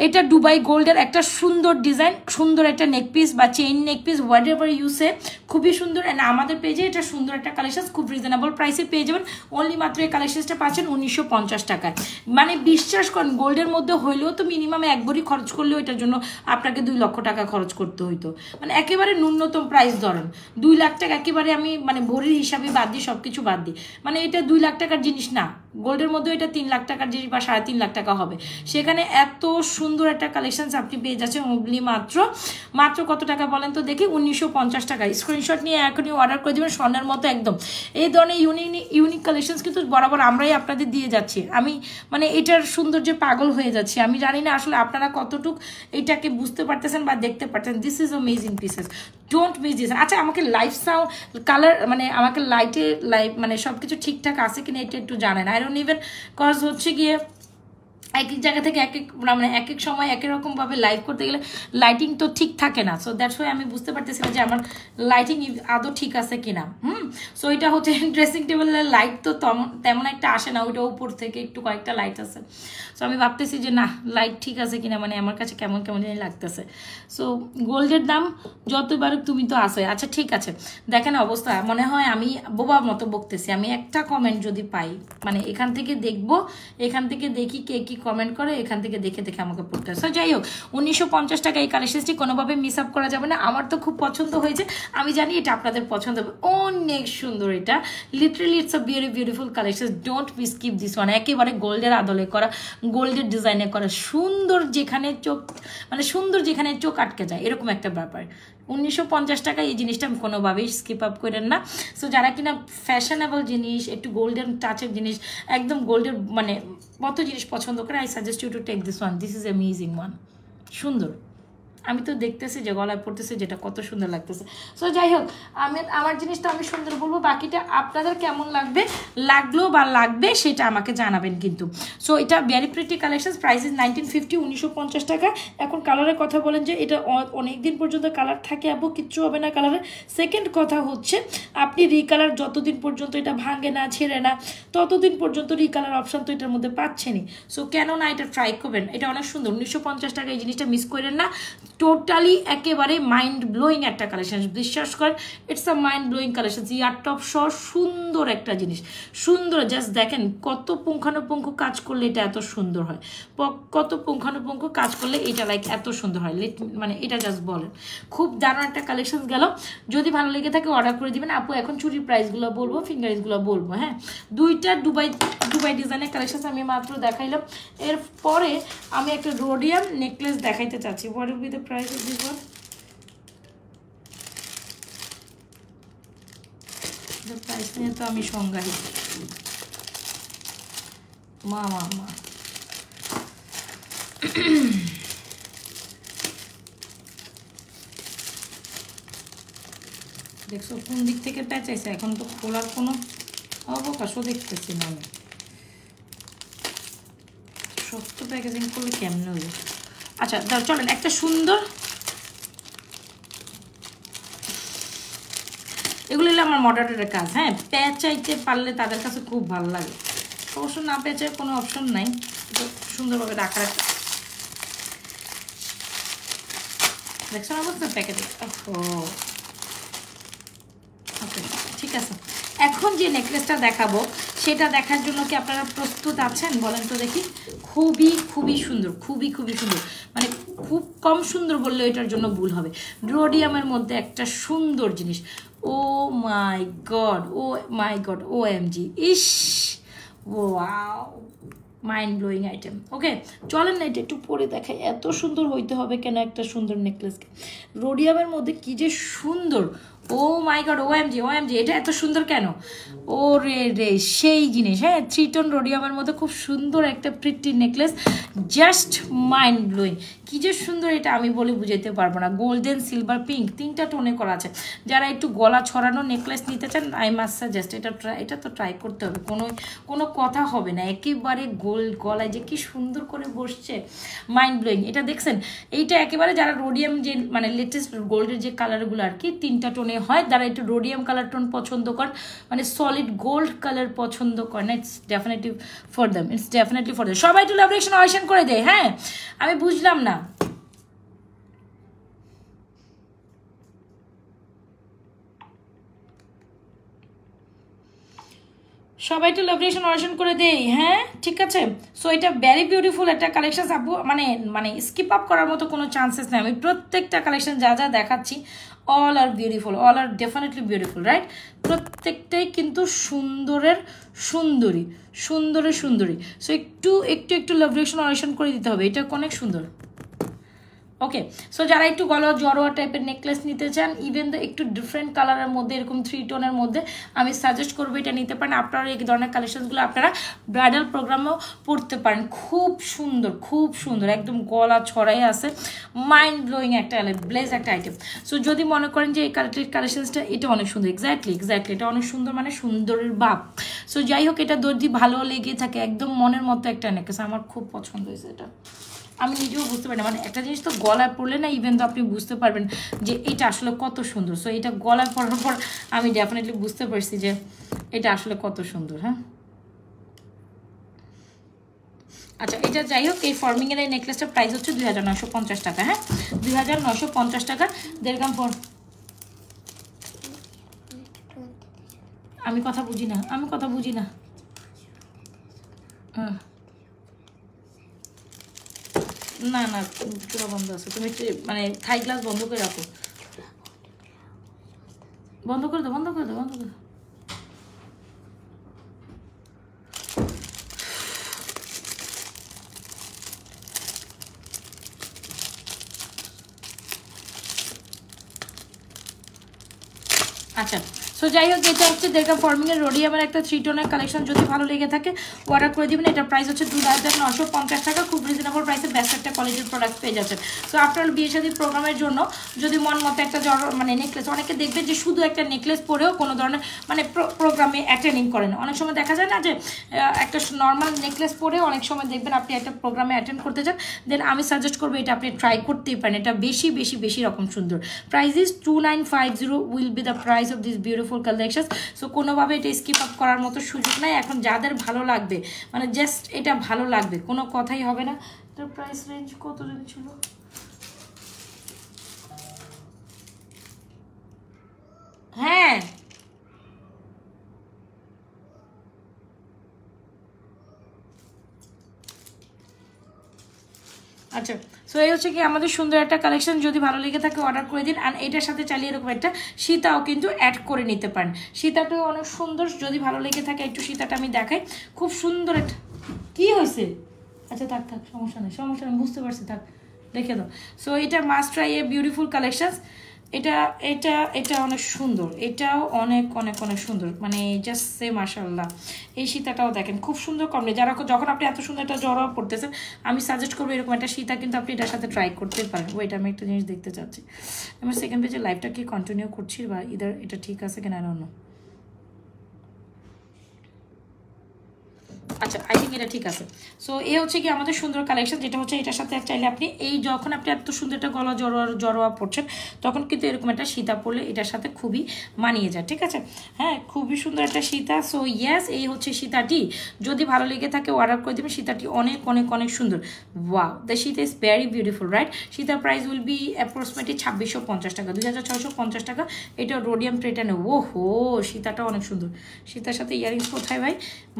এটা দুবাই গোল্ডের একটা সুন্দর ডিজাইন, সুন্দর একটা নেক পিস বা chain neck piece, whatever you say, খুবই সুন্দর। অ্যান্ড আমাদের পেজে এটা সুন্দর একটা কালেকশন, খুব রিজনেবল প্রাইসে পেয়ে যাবেন। অনলি মাত্র এই কালেকশনটা পাচ্ছেন 1950 টাকায়। মানে বিশ্বাস করেন গোল্ডের মধ্যে হইলেও তো মিনিমাম এক ভরি খরচ করলেও এটার জন্য আপনাকে 2 লক্ষ টাকা খরচ করতে হইতো। মানে একেবারে ন্যূনতম প্রাইস ধরেন 2 লাখ টাকা, একেবারে আমি মানে ভরির হিসাবে বাদ দিই, সব কিছু বাদ দিই, মানে এটা 2 লাখ টাকার জিনিস না। গোল্ডের মধ্যে এটা 3 লাখ টাকার জিনিস বা 3.5 লাখ টাকা হবে। সেখানে এত সুন্দর একটা কালেকশন আপনি পেয়ে যাচ্ছেন অনলি মাত্র কত টাকা বলেন তো দেখি? 1950 টাকায়। স্ক্রিনশট নিয়ে এখনই অর্ডার করে দেবেন, স্বর্ণের মতো একদম। এই ধরনের ইউনিক কালেকশন কিন্তু বরাবর আমরাই আপনাদের দিয়ে যাচ্ছি। আমি মানে এটার সৌন্দর্যে পাগল হয়ে যাচ্ছি। আমি জানি না আসলে আপনারা কতটুক এটাকে বুঝতে পারতেছেন বা দেখতে পারতেন। This is amazing pieces, don't miss this. আচ্ছা আমাকে লাইফ সাউন্ড কালার মানে আমাকে লাইট মানে সব কিছু ঠিকঠাক আছে কিনা এটা একটু জানেন। আই ডোন্ট ইভেন কজ হচ্ছে গিয়ে এক এক জায়গা থেকে মানে এক এক সময় এক এক রকমভাবে লাইভ করতে গেলে লাইটিং তো ঠিক থাকে না। সো দ্যাটস ওয়াই আমি বুঝতে পারতেছি না যে আমার লাইটিং আদৌ ঠিক আছে কিনা। সো এটা হচ্ছে ড্রেসিং টেবিলের লাইট তো তেমন একটা আসে না, ওইটা উপর থেকে একটু কয়েকটা লাইট আছে। সো আমি ভাবতেছি যে না লাইট ঠিক আছে কিনা, মানে আমার কাছে কেমন কেমন জানি লাগতেছে। সো গোল্ডের দাম যতই বারুক তুমি তো আসো। আচ্ছা ঠিক আছে, দেখেন অবস্থা মনে হয় আমি বোবার মতো বকতেছি। আমি একটা কমেন্ট যদি পাই, মানে এখান থেকে দেখবো, এখান থেকে দেখি কে কি কমেন্ট করে, এখান থেকে দেখে দেখে আমাকে পড়তে হয়। সো যাই হোক 1950 টাকা এই কালেকশনটি কোনোভাবে মিস আপ করা যাবে না। আমার তো খুব পছন্দ হয়েছে, আমি জানি এটা আপনাদের পছন্দ হবে। অনেক সুন্দর এটা, literally it's a beautiful collection. Don't miss keep this one. একেবারে গোল্ডের আদলে করা, গোল্ডের ডিজাইনে করা, সুন্দর যেখানে চোখ মানে সুন্দর যেখানে চোখ আটকে যায় এরকম একটা ব্যাপার। 1950 টাকা এই জিনিসটা কোনোভাবেই স্কিপ আপ করেন না। সো যারা কিনা ফ্যাশনেবল জিনিস, একটু গোল্ডেন টাচের জিনিস, একদম গোল্ডের মানে কত জিনিস পছন্দ করে, I suggest you to take this one. This is amazing one, সুন্দর। আমি তো দেখতেছি যে গলায় পড়তেছে, যেটা কত সুন্দর লাগতেছে। সো যাই হোক আমার জিনিসটা আমি সুন্দর বলবো, বাকিটা আপনাদের কেমন লাগলো বা লাগবে সেটা আমাকে জানাবেন কিন্তু। সো এটা very pretty collection, price is 1950, 1950 টাকা। এখন কালারের কথা বলেন যে এটা অনেক দিন পর্যন্ত কালার থাকে এবং কিচ্ছু হবে না কালারে। সেকেন্ড কথা হচ্ছে আপনি রিকালার যতদিন পর্যন্ত এটা ভাঙে না ছেড়ে না ততদিন পর্যন্ত রিকালার অপশন তো এটার মধ্যে পাচ্ছেনই। সো কেন না এটা ট্রাই করবেন, এটা অনেক সুন্দর। 1950 টাকা এই জিনিসটা মিস করেন না। টোটালি একেবারে মাইন্ড ব্লোয়িং একটা কালেকশন, বিশ্বাস করেন it's a mind blowing collection. Year top সহ সুন্দর একটা জিনিস, সুন্দর। জাস্ট দেখেন কত পুঙ্খানুপুঙ্খ কাজ করলে এটা এত সুন্দর হয়, কত পুঙ্খানুপুঙ্খ কাজ করলে এটা লাইক এত সুন্দর হয়, মানে এটা জাস্ট বলেন। খুব দারুণ একটা কালেকশন গেল। যদি ভালো লেগে থাকে অর্ডার করে দিবেন। আপু এখন চুরির প্রাইসগুলো বলবো, ফিঙ্গারিজগুলো বলবো। হ্যাঁ, দুইটা দুবাই ডিজাইনের কালেকশন আমি মাত্র দেখাইলাম। এরপরে আমি একটা রোডিয়াম নেকলেস দেখাইতে চাচ্ছি। What will be the price of this one? Price নিয়ে তো আমি সংজ্ঞাহীন। মা দেখছো কোন দিক থেকে পেঁচাইছে, এখন তো খোলার কোনো অবকাশও দেখতেছি না আমি। শক্ত প্যাকেজিং করলে কেমন হলো? আচ্ছা চলেন একটা সুন্দর, এগুলো হলো আমার মডারেটের কাজ। হ্যাঁ, পেঁচাইতে পারলে তাদের কাছে খুব ভালো লাগে। অবশ্য না পেঁচায় কোনো অপশন নাই, সুন্দরভাবে রাখার একটা দেখছেন অবস্থা প্যাকেটে। ওকে ঠিক আছে, এখন যে নেকলেসটা দেখাবো সেটা দেখার জন্য কি আপনারা প্রস্তুত আছেন বলেন তো দেখি? খুবই সুন্দর, খুবই সুন্দর, মানে খুব কম সুন্দর বললে এটার জন্য ভুল হবে। রোডিয়ামের মধ্যে একটা সুন্দর জিনিস, ও মাই গড, ও এমজি, ইস ওয়াও, মাইন্ড ব্লোয়িং আইটেম। ওকে চলেন না এটা একটু পরে দেখাই। এত সুন্দর হইতে হবে কেন একটা সুন্দর নেকলেসকে? রোডিয়ামের মধ্যে কি যে সুন্দর, ও মাই গড, ওএমজি, এটা এত সুন্দর কেন? ও রে সেই জিনিস। হ্যাঁ, 3 টোন রোডিয়ামের মধ্যে খুব সুন্দর একটা pretty necklace, just mind blowing. কি যে সুন্দর এটা আমি বলে বুঝাইতে পারবো না। গোল্ডেন, সিলভার, পিঙ্ক 3টা টোনে করা আছে। যারা একটু গলা ছড়ানো নেকলেস নিতে চান আই মাস্ট সাজেস্ট এটা তো ট্রাই করতে হবে, কোনো কথা হবে না। একেবারে গোল্ড গলায় যে কি সুন্দর করে বসছে, মাইন্ড ব্লোয়িং। এটা দেখছেন, এইটা একেবারে যারা রোডিয়াম যে মানে লেটেস্ট গোল্ডের যে কালারগুলো আর কি 3টা টোনে হয়, যারা একটু রোডিয়াম কালার টোন পছন্দ করেন, মানে সলিড গোল্ড কালার পছন্দ করেন, ইটস ডেফিনেটলি ফর দেম, সবাই একটু লাভ রিঅ্যাকশন অয়েশন করে দেয়। হ্যাঁ, আমি বুঝলাম না, সবাই একটু লাভ রিঅ্যাকশন অর্জন করে দেই, হ্যাঁ ঠিক আছে। সো এটা ভেরি বিউটিফুল একটা কালেকশন আপু, মানে মানে স্কিপ আপ করার মতো কোনো চান্সেস নেই। আমি প্রত্যেকটা কালেকশন যা যা দেখাচ্ছি অল আর বিউটিফুল, অল আর ডেফিনেটলি বিউটিফুল, রাইট? প্রত্যেকটাই কিন্তু সুন্দরের সুন্দরী, সুন্দরের সুন্দরী। সো একটু একটু একটু লাভ রিঅ্যাকশন অর্জন করে দিতে হবে, এটা অনেক সুন্দর। ওকে, সো যারা একটু গলা জড়োয়া টাইপের নেকলেস নিতে চান, ইভেন দ্য একটু ডিফারেন্ট কালারের মধ্যে, এরকম 3 টোনের মধ্যে, আমি সাজেস্ট করবো এটা নিতে পারেন। আপনারা এই ধরনের কালেকশনসগুলো আপনারা ব্রাইডাল প্রোগ্রামেও পড়তে পারেন। খুব সুন্দর, খুব সুন্দর, একদম গলা ছড়াই আছে, মাইন্ড ব্লোয়িং একটা ব্লেজ একটা আইটেম। সো যদি মনে করেন যে এই কালেকশনসটা এটা অনেক সুন্দর, এক্স্যাক্টলি এটা অনেক সুন্দর, মানে সুন্দরের বাপ। সো যাই হোক, এটা যদি ভালো লেগে থাকে, একদম মনের মতো একটা নেকলেস, আমার খুব পছন্দ হয়েছে এটা। আমি নিজেও বুঝতে পারি না, মানে একটা জিনিস তো গলায় পড়লে না, ইভেন তো আপনি বুঝতে পারবেন যে এটা আসলে কত সুন্দর। সো এটা গলায় পড়ার পর আমি ডেফিনেটলি বুঝতে পারছি যে এটা আসলে কত সুন্দর। হ্যাঁ, আচ্ছা, এটা যাই হোক, এই ফর্মিংয়ের এই নেকলেসটার প্রাইস হচ্ছে 2950 টাকা। হ্যাঁ, 2950 টাকা, 1.5 গ্রাম ফোন। আমি কথা বুঝি না, আমি কথা বুঝি না। হ্যাঁ, না না, চূড়া বন্ধ আছে, তুমি মানে থাই গ্লাস বন্ধ করে রাখো, বন্ধ করে দাও, বন্ধ করে দাও, বন্ধ করে দাও। আচ্ছা, সো যাই হোক, এটা হচ্ছে 1.5 গ্রাম ফর্মিংয়ের রোডিয়ামের একটা 3 টোনের কালেকশন। যদি ভালো লেগে থাকে অর্ডার করে দিবেন। এটার প্রাইস হচ্ছে 2950 টাকা। খুব রিজনেবল প্রাইসে বেস্ট একটা কোয়ালিটির প্রোডাক্ট পেয়ে যাচ্ছেন। সো আপনার বিয়ে শাদী প্রোগ্রামের জন্য যদি মন মতো একটা মানে নেকলেস, অনেকে দেখবেন যে শুধু একটা নেকলেস পরেও কোনো ধরনের মানে প্রোগ্রামে অ্যাটেন্ডিং করেন। অনেক সময় দেখা যায় না যে একটা নর্মাল নেকলেস পরেও অনেক সময় দেখবেন আপনি একটা প্রোগ্রামে অ্যাটেন্ড করতে চান, দেন আমি সাজেস্ট করবো এটা আপনি ট্রাই করতেই পারেন। এটা বেশি বেশি বেশি রকম সুন্দর। Price is 2950 will be the price of this beautiful collection. So কোনোভাবে এটা স্কিপ আপ করার মতো সুযোগ নাই। এখন যাদের ভালো লাগবে, মানে জাস্ট এটা ভালো লাগবে, কোনো কথাই হবে না। এটার প্রাইস রেঞ্জ কত রেঞ্জ ছিল? হ্যাঁ, আচ্ছা, সো এই হচ্ছে কি আমাদের সুন্দর একটা কালেকশন। যদি ভালো লেগে থাকে অর্ডার করে দিন। আর এটার সাথে চালিয়ে এরকম একটা সীতাও কিন্তু অ্যাড করে নিতে পারেন। সীতাটাও অনেক সুন্দর, যদি ভালো লেগে থাকে একটু সীতাটা আমি দেখাই। খুব সুন্দর একটা, কি হয়েছে? আচ্ছা থাক থাক, সমস্যা নেই, সমস্যা নেই, বুঝতে পারছি, থাক, রেখে দাও। সো এটা must try a beautiful collection. এটা এটা এটা অনেক সুন্দর, এটাও অনেক অনেক অনেক সুন্দর, মানে জাস্ট সে মাশাআল্লাহ। এই সীতাটাও দেখেন খুব সুন্দর কমলে। যারা যখন আপনি এত সুন্দর একটা জড়ো পড়তেছেন, আমি সাজেস্ট করবো এরকম একটা সীতা কিন্তু আপনি এটার সাথে ট্রাই করতে পারেন। ওইটা আমি একটা জিনিস দেখতে চাচ্ছি, আমি সেকেন্ড পেজে লাইভটা কি কন্টিনিউ করছি বা ইদার এটা ঠিক আছে কিনা অন্য। আচ্ছা, আই থিঙ্ক এটা ঠিক আছে। সো এই হচ্ছে কি আমাদের সুন্দর কালেকশন, যেটা হচ্ছে এটার সাথে চাইলে আপনি এই যখন আপনি এত সুন্দর একটা গলা জড়োয়া পড়ছেন, তখন কিন্তু এরকম একটা সীতা পরলে এটার সাথে খুবই মানিয়ে যায়। ঠিক আছে, হ্যাঁ, খুবই সুন্দর একটা সীতা। সো ইয়েস, এই হচ্ছে সীতাটি। যদি ভালো লেগে থাকে অর্ডার করে দেবেন। সীতাটি অনেক অনেক অনেক সুন্দর। Wow, the Sita is very beautiful, right? সীতার প্রাইস উইল বি অ্যাপ্রক্সিমেটলি 2650 টাকা, 2650 টাকা। এটা রোডিয়াম প্লেটানে। ও হো, সীতাটা অনেক সুন্দর। সীতার সাথে ইয়ারিংস কোথায় ভাই?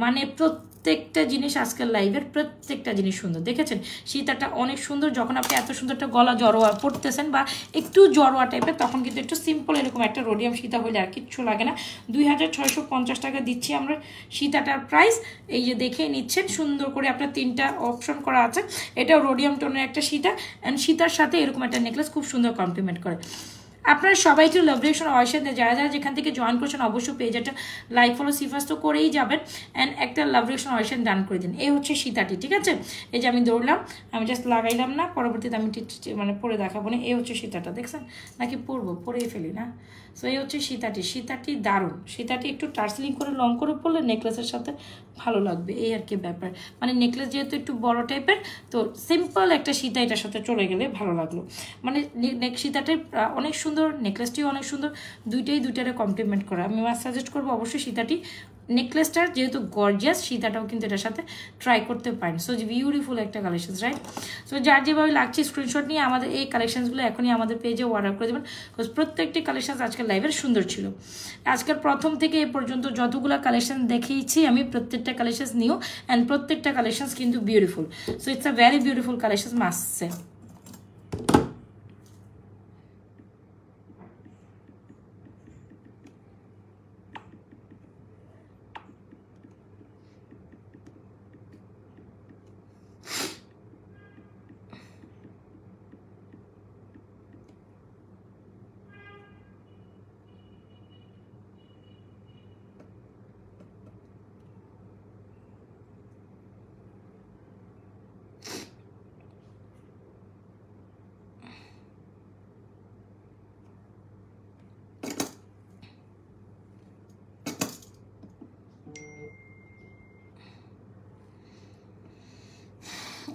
মানে প্রত্যেকটা জিনিস আজকাল লাইভের প্রত্যেকটা জিনিস সুন্দর, দেখেছেন? সীতাটা অনেক সুন্দর। যখন আপনি এত সুন্দর একটা গলা জড়োয়া পড়তেছেন বা একটু জড়োয়া টাইপের, তখন কিন্তু একটু সিম্পল এরকম একটা রোডিয়াম সীতা হলে আর কিচ্ছু লাগে না। 2650 টাকা দিচ্ছি আমরা সীতাটার প্রাইস। এই যে দেখে নিচ্ছেন সুন্দর করে, আপনার 3টা অপশন করা আছে। এটাও রোডিয়াম টোনের একটা সীতা, অ্যান্ড সীতার সাথে এরকম একটা নেকলেস খুব সুন্দর কমপ্লিমেন্ট করে। আপনারা সবাই একটু লাভ রিঅ্যাকশন অবশ্যই, যারা যারা যেখান থেকে জয়েন করছেন অবশ্যই পেজটা লাইক ফলো সিফাস তো করেই যাবেন, অ্যান্ড একটা লাভ রিঅ্যাকশন অবশ্যই ডান করে দিন। এই হচ্ছে সীতাটি, ঠিক আছে? এই যে আমি দৌড়লাম, আমি জাস্ট লাগাইলাম না, পরবর্তীতে আমি মানে পরে দেখাবো না। এই হচ্ছে সীতাটা, দেখছেন? নাকি পরবো, পরেই ফেলি না। সো এই হচ্ছে সীতাটি। সীতাটি দারুণ। সীতাটি একটু টার্সলিং করে লং করে পরলে নেকলেসের সাথে ভালো লাগবে, এই আর কি ব্যাপার। মানে নেকলেস যেহেতু একটু বড় টাইপের, তো সিম্পল একটা সীতা এটার সাথে চলে গেলে ভালো লাগলো। মানে সীতাটি অনেক সুন্দর, নেকলেসটিও অনেক সুন্দর, দুইটারে কমপ্লিমেন্ট করা। আমি সাজেস্ট করবো অবশ্যই সীতাটি নেকলেসটার যেহেতু গর্জিয়াস, সীতাটাও কিন্তু এটার সাথে ট্রাই করতে পারেন। সো বিউটিফুল একটা কালেকশন, রাইট? সো যার যেভাবে লাগছে স্ক্রিনশট নিয়ে আমাদের এই কালেকশনসগুলো এখনই আমাদের পেজে অর্ডার করে দেবেন, বিকজ প্রত্যেকটি কালেকশন আজকের লাইভের সুন্দর ছিল। আজকের প্রথম থেকে এ পর্যন্ত যতগুলো কালেকশন দেখিয়েছি আমি, প্রত্যেকটা কালেকশন নিউ অ্যান্ড প্রত্যেকটা কালেকশন কিন্তু beautiful. So it's a very beautiful collection must say.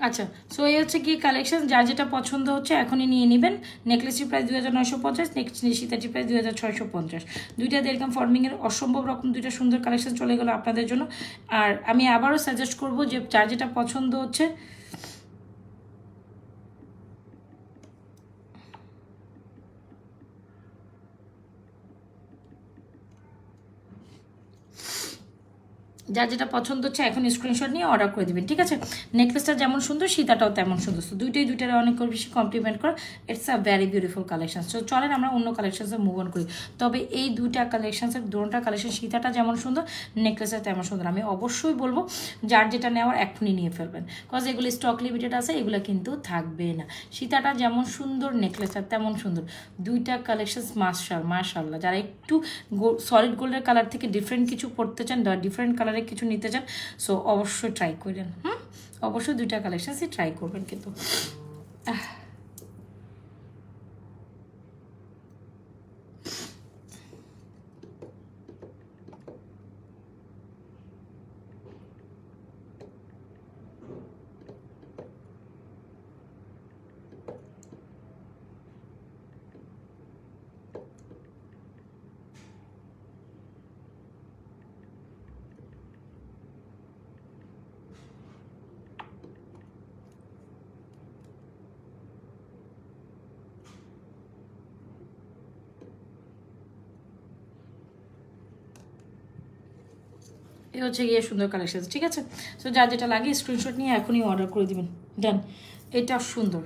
আচ্ছা, সো এই হচ্ছে কি কালেকশন, যার যেটা পছন্দ হচ্ছে এখনই নিয়ে নেবেন। নেকলেসটির প্রাইস 2950, নেক্সট সীতাটির প্রাইস 2650। দুইটা এরকম ফর্মিংয়ের অসম্ভব রকম দুইটা সুন্দর কালেকশন চলে গেলো আপনাদের জন্য। আর আমি আবারও সাজেস্ট করবো যে যার যেটা পছন্দ হচ্ছে যার যেটা পছন্দ হচ্ছে এখন স্ক্রিনশট নিয়ে অর্ডার করে দেবেন, ঠিক আছে? নেকলেসটা যেমন সুন্দর, সীতাটাও তেমন সুন্দর। তো দুইটার অনেক বেশি কমপ্লিমেন্ট করে। It's a very beautiful collection. So চলেন আমরা অন্য কালেকশনসে মুভ অন করি। তবে এই দুইটা কালেকশনসের দুটোটা কালেকশন, সীতাটা যেমন সুন্দর, নেকলেসটা তেমন সুন্দর। আমি অবশ্যই বলবো যার যেটা নেওয়ার এখনই নিয়ে ফেলবেন, বিকজ এগুলো স্টক লিমিটেড আছে, এগুলো কিন্তু থাকবে না। সীতাটা যেমন সুন্দর, নেকলেসটা তেমন সুন্দর। দুইটা কালেকশন মাশাআল্লাহ। যারা একটু সলিড গোল্ডের কালার থেকে ডিফারেন্ট কিছু পড়তে চান, ডিফারেন্ট কালার কিছু নিতে চান, সো অবশ্যই ট্রাই করেন। অবশ্যই দুইটা কালেকশন ট্রাই করবেন কিন্তু। এ হচ্ছে গিয়ে সুন্দর কালেকশন, ঠিক আছে? সো যার যেটা লাগে স্ক্রিনশট নিয়ে এখনই অর্ডার করে দিবেন। ডান। এটা সুন্দর,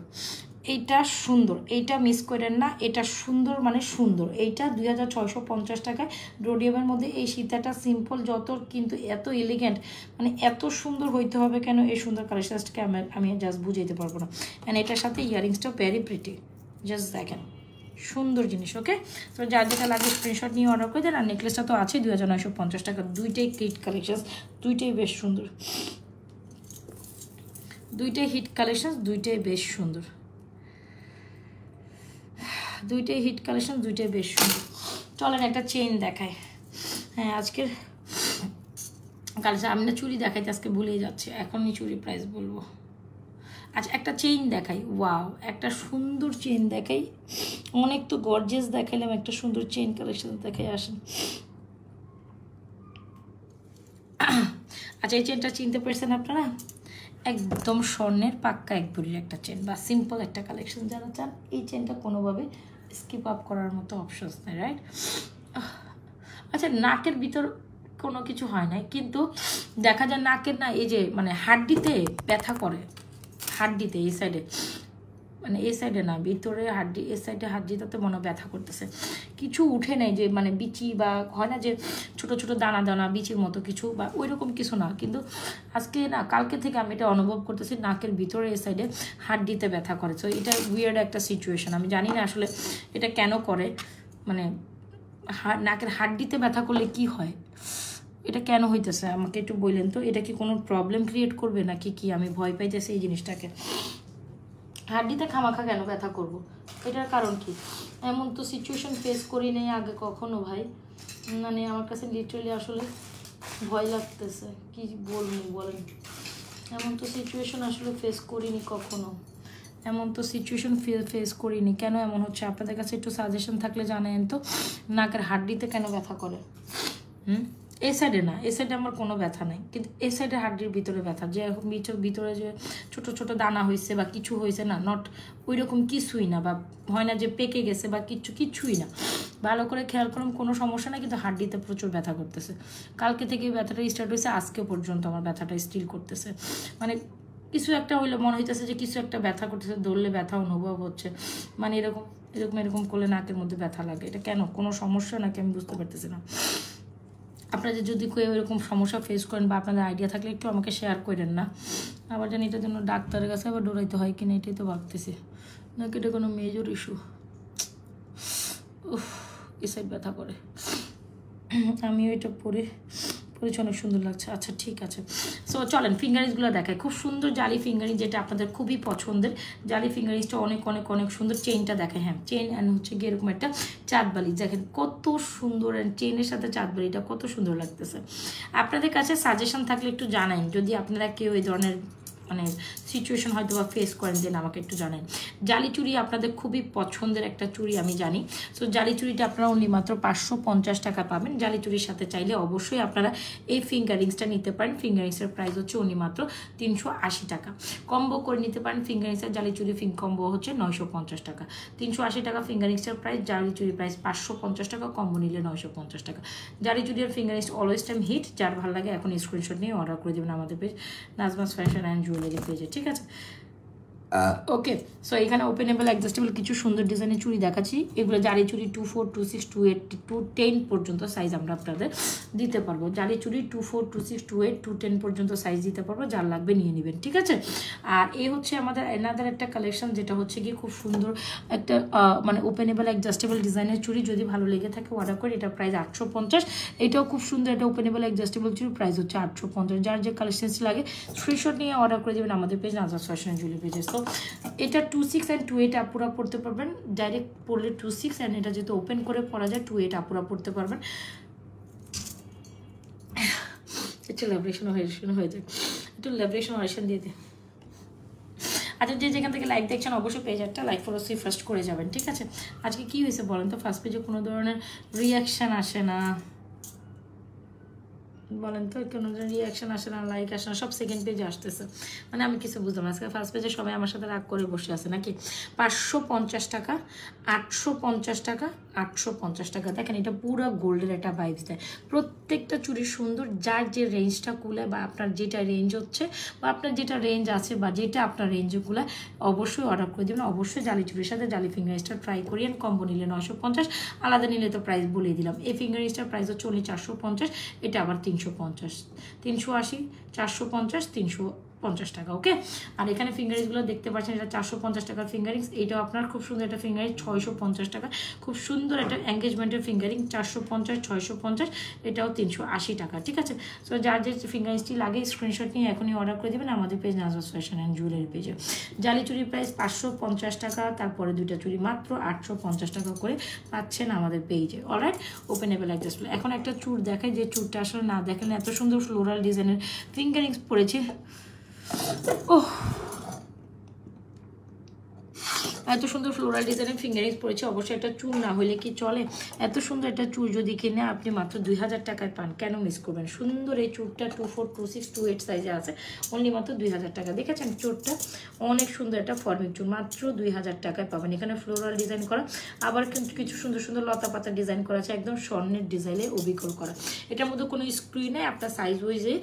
এইটা সুন্দর, এইটা মিস করেন না। এটা সুন্দর মানে সুন্দর। এইটা 2650 টাকায় রোডিয়ামের মধ্যে এই সীতাটা সিম্পল যত, কিন্তু এত এলিগেন্ট, মানে এত সুন্দর হইতে হবে কেন এই সুন্দর কালেকশনটাকে আমি জাস্ট বুঝাইতে পারবো না। অ্যান্ড এটার সাথে ইয়ারিংসটা ভেরি প্রিটি, জাস্ট দেখেন সুন্দর জিনিস। ওকে, তো যার যেটা লাগে স্ক্রিনশট নিয়ে অর্ডার করে দেন। আর নেকলেসটা তো আছে 2950 টাকা। দুইটাই হিট কালেকশন, দুইটাই বেশ সুন্দর। দুইটাই হিট কালেকশন, দুইটাই বেশ সুন্দর। দুইটাই হিট কালেকশন, দুইটাই বেশ সুন্দর। চলেন একটা চেইন দেখাই। হ্যাঁ, আজকের কালেকশন আমি না চুড়ি দেখাইতে আজকে ভুলেই যাচ্ছে, এখনই চুড়ি প্রাইস বলবো। আচ্ছা, একটা চেইন দেখাই। ওয়াও, একটা সুন্দর চেইন দেখাই। অনেক তো গর্জিয়াস দেখাইলাম, একটা সুন্দর চেইন কালেকশন দেখাই। আসেন। আচ্ছা, এই চেইনটা চিনতে পারছেন আপনারা? একদম স্বর্ণের পাক্কা এক ভরির একটা চেন, বা সিম্পল একটা কালেকশন যারা চান, এই চেনটা কোনোভাবে স্কিপ আপ করার মতো অপশনস নেই, রাইট? আচ্ছা, নাকের ভিতর কোনো কিছু হয় না, কিন্তু দেখা যায় নাকের না এই যে মানে হাড্ডিতে ব্যথা করে, হাড্ডিতে এই সাইডে, মানে এই সাইডে না, ভিতরে হাড্ডি, এই সাইডে হাড্ডিটাতে মনে ব্যথা করতেছে, কিছু উঠে নেই, যে মানে বিচি বা হয় না যে ছোট ছোট দানা দানা বিচির মতো কিছু, বা ওই রকম কিছু না, কিন্তু আজকে না কালকে থেকে আমি এটা অনুভব করতেছি নাকের ভিতরে এই সাইডে হাড্ডিতে ব্যথা করে। তো এটা উইয়ার্ড একটা সিচুয়েশন, আমি জানি না আসলে এটা কেন করে, মানে নাকের হাড্ডিতে ব্যথা করলে কি হয়, এটা কেন হইতেছে আমাকে একটু বললেন তো। এটা কি কোনো প্রবলেম ক্রিয়েট করবে নাকি কি? আমি ভয় পাইতেছি এই জিনিসটাকে। হাড্ডিতে খামাখা কেন ব্যথা করব, এটার কারণ কি? এমন তো সিচুয়েশন ফেস করি নেই আগে কখনো ভাই, মানে আমার কাছে লিটারালি আসলে ভয় লাগতেছে, কি বলবো বলেন। এমন তো সিচুয়েশন আসলে ফেস করিনি কখনো, এমন তো সিচুয়েশন ফেস করিনি। কেন এমন হচ্ছে? আপনাদের কাছে একটু সাজেশন থাকলে জানেন তো, নাকের হাড্ডিতে কেন ব্যথা করে? এই সাইডে না, এই সাইডে আমার কোনো ব্যথা নাই, কিন্তু এই সাইডে হাড্ডির ভিতরে ব্যথা, যে এখন ভিতরে যে ছোট ছোট দানা হয়েছে বা কিছু হয়েছে না, নট ওই রকম কিছুই না, বা হয় না যে পেকে গেছে বা কিছুই না। ভালো করে খেয়াল করুন, কোনো সমস্যা নাই, কিন্তু হাড্ডিতে প্রচুর ব্যথা করতেছে। কালকে থেকে ব্যথাটা স্টার্ট হয়েছে, আজকে পর্যন্ত আমার ব্যথাটা স্টিল করতেছে। মানে কিছু একটা হইলে মনে হইতেছে যে কিছু একটা ব্যথা করতেছে, ধরলে ব্যথা অনুভব হচ্ছে, মানে এরকম এরকম এরকম করলে নাকের মধ্যে ব্যথা লাগে। এটা কেন, কোনো সমস্যা নাকি আমি বুঝতে পারতেছি না। আপনাদের যদি কেউ এরকম সমস্যা ফেস করেন বা আপনাদের আইডিয়া থাকলে একটু আমাকে শেয়ার করেন না, আবার জানি এটার জন্য ডাক্তারের কাছে আবার দৌড়াইতে হয় কিনা, এটাই তো ভাবতেছি, নাকি এটা কোনো মেজর ইস্যু। এই সাইড ব্যথা করে, আমিও এটা পরেছি, অনেক সুন্দর লাগছে। আচ্ছা ঠিক আছে, সো চলেন ফিঙ্গারিংসগুলো দেখায়। খুব সুন্দর জালি ফিঙ্গারিং, যেটা আপনাদের খুবই পছন্দের জালি ফিঙ্গারিংসটা, অনেক অনেক অনেক সুন্দর। চেইনটা দেখে, হ্যাঁ চেইন অ্যান্ড হচ্ছে গিয়ে এরকম একটা চাঁদবালি, দেখেন কত সুন্দর, অ্যান্ড চেইনের সাথে চাঁদবালিটা কত সুন্দর লাগতেছে। আপনাদের কাছে সাজেশন থাকলে একটু জানান, যদি আপনারা কেউ এই ধরনের মানে সিচুয়েশন হয়তো বা ফেস করেন, দেন আমাকে একটু জানেন। জালি চুড়ি আপনাদের খুবই পছন্দের একটা চুড়ি আমি জানি। সো জালি চুড়িটা আপনারা অনলি মাত্র 550 টাকা পাবেন। জালি চুড়ির সাথে চাইলে অবশ্যই আপনারা এই ফিঙ্গারিংসটা নিতে পারেন। ফিঙ্গারিংসের প্রাইস হচ্ছে অনলি মাত্র 380 টাকা। কম্বো করে নিতে পারেন, ফিঙ্গারিংসের জালি চুড়ি কম্বো হচ্ছে 950 টাকা। 380 টাকা ফিঙ্গারিংসের প্রাইস, জালি চুড়ির প্রাইস 550 টাকা, কম্বো নিলে 950 টাকা। জালি চুড়ির ফিঙ্গারিংস অলওয়েজ টাইম হিট, যার ভালো লাগে এখন স্ক্রিনশট নিয়ে অর্ডার করে দেবেন আমাদের page Nazma's fashion and jewellery পেজে, ঠিক আছে। ওকে, সো এখানে ওপেনেবল অ্যাডজাস্টেবল কিছু সুন্দর ডিজাইনের চুড়ি দেখাচ্ছি। এগুলো জালি চুড়ি 24, 26, 28, 210 পর্যন্ত সাইজ আমরা আপনাদের দিতে পারবো। জালি চুড়ি 24, 26, 28, 210 পর্যন্ত সাইজ দিতে পারবো, যার লাগবে নিয়ে নেবেন, ঠিক আছে। আর এই হচ্ছে আমাদের এনাদার একটা কালেকশন, যেটা হচ্ছে কি খুব সুন্দর একটা মানে ওপেনেবল অ্যাডজাস্টেবল ডিজাইনের চুড়ি। যদি ভালো লেগে থাকে অর্ডার করে, এটা প্রাইস 850। এটাও খুব সুন্দর, এটা ওপেনেবল অ্যাডজাস্টেবল চুড়ি, প্রাইস হচ্ছে 850। যার যে কালেকশনস লাগে স্ক্রিনশট নিয়ে অর্ডার করে দেবেন আমাদের পেজ নাজমাস ফ্যাশন জুয়েলারি পেজে। তো এটা 26 অ্যান্ড 28 আপুরা পড়তে পারবেন, ডাইরেক্ট পড়লে 26, অ্যান্ড এটা যেহেতু ওপেন করে পড়া যায় 28 আপুরা পড়তে পারবেন। একটু ল্যাবরেশন হয়ে যায়, একটু ল্যাবরেশন অরেশন দিয়ে দিই। আচ্ছা, যে যেখান থেকে লাইভ দেখছেন অবশ্যই পেজ একটা লাইক ফলো ফার্স্ট করে যাবেন, ঠিক আছে। আজকে কি হয়েছে বলেন তো, ফার্স্ট পেজে কোনো ধরনের রিয়াকশান আসে না, বলেন তো, কোনো রিয়াকশন আসে না, লাইক আসে না, সব সেকেন্ড পেজে আসতেছে, মানে আমি কিছু বুঝলাম না। আজকে ফার্স্ট পেজে সবাই আমার সাথে রাগ করে বসে আছে নাকি। 550 টাকা, 850 টাকা, 850 টাকা। দেখেন এটা পুরো গোল্ডের একটা ভাইবস দেয়। প্রত্যেকটা চুড়ি সুন্দর, যার যে রেঞ্জটা কুলায় বা আপনার যেটা রেঞ্জ হচ্ছে বা আপনার যেটা রেঞ্জ আছে বা যেটা আপনার রেঞ্জে কুলায় অবশ্যই অর্ডার করে দেবেন। অবশ্যই জালি চুড়ির সাথে জালি ফিঙ্গারিংসটা ট্রাই করিয়েন। কম্বো নিলে 950, আলাদা নিলে তো প্রাইস বলেই দিলাম। এই ফিঙ্গারিংসটার প্রাইস হচ্ছে only 450, এটা আবার 350, 380, 450, 350 টাকা, ওকে। আর এখানে ফিঙ্গারিংসগুলো দেখতে পাচ্ছেন, এটা 450 টাকার ফিঙ্গারিংস। এইটাও আপনার খুব সুন্দর একটা ফিঙ্গারিং, 650 টাকা। খুব সুন্দর একটা এঙ্গেজমেন্টের ফিঙ্গারিং, 450, 650, এটাও 380 টাকা, ঠিক আছে। সো যার যে ফিঙ্গারিংসটি লাগে স্ক্রিনশট নিয়ে এখনই অর্ডার করে দেবেন আমাদের page Nazma's fashion and jewellery পেজে। জালি চুরির প্রাইস 550 টাকা, তারপরে দুইটা চুড়ি মাত্র 850 টাকা করে পাচ্ছেন আমাদের পেজে। Alright, openable adjustable. এখন একটা চুড় দেখায়, যে চুড়টা আসলে না দেখেন, এত সুন্দর ফ্লোরাল ডিজাইনের ফিঙ্গারিংস পরেছে। ওহ, এত সুন্দর ফ্লোরাল ডিজাইনের ফিঙ্গারিংস পড়েছে। অবশ্যই একটা চুল না হলে কি চলে, এত সুন্দর একটা চুল যদি কিনে আপনি মাত্র 2000 টাকায় পান, কেন মিস করবেন। সুন্দর এই চুলটা 24, 26, 28 সাইজে আছে, অনলি মাত্র 2000 টাকা। দেখেছেন চুলটা অনেক সুন্দর, একটা ফর্মিক চুল, মাত্র 2000 টাকায় পাবেন। এখানে ফ্লোরাল ডিজাইন করা, আবার কিন্তু কিছু সুন্দর সুন্দর লতা পাতা ডিজাইন করা আছে, একদম স্বর্ণের ডিজাইনে অবিকল করা। এটার মধ্যে কোনো স্ক্রিন নেই, আপনার সাইজ ওয়াইজে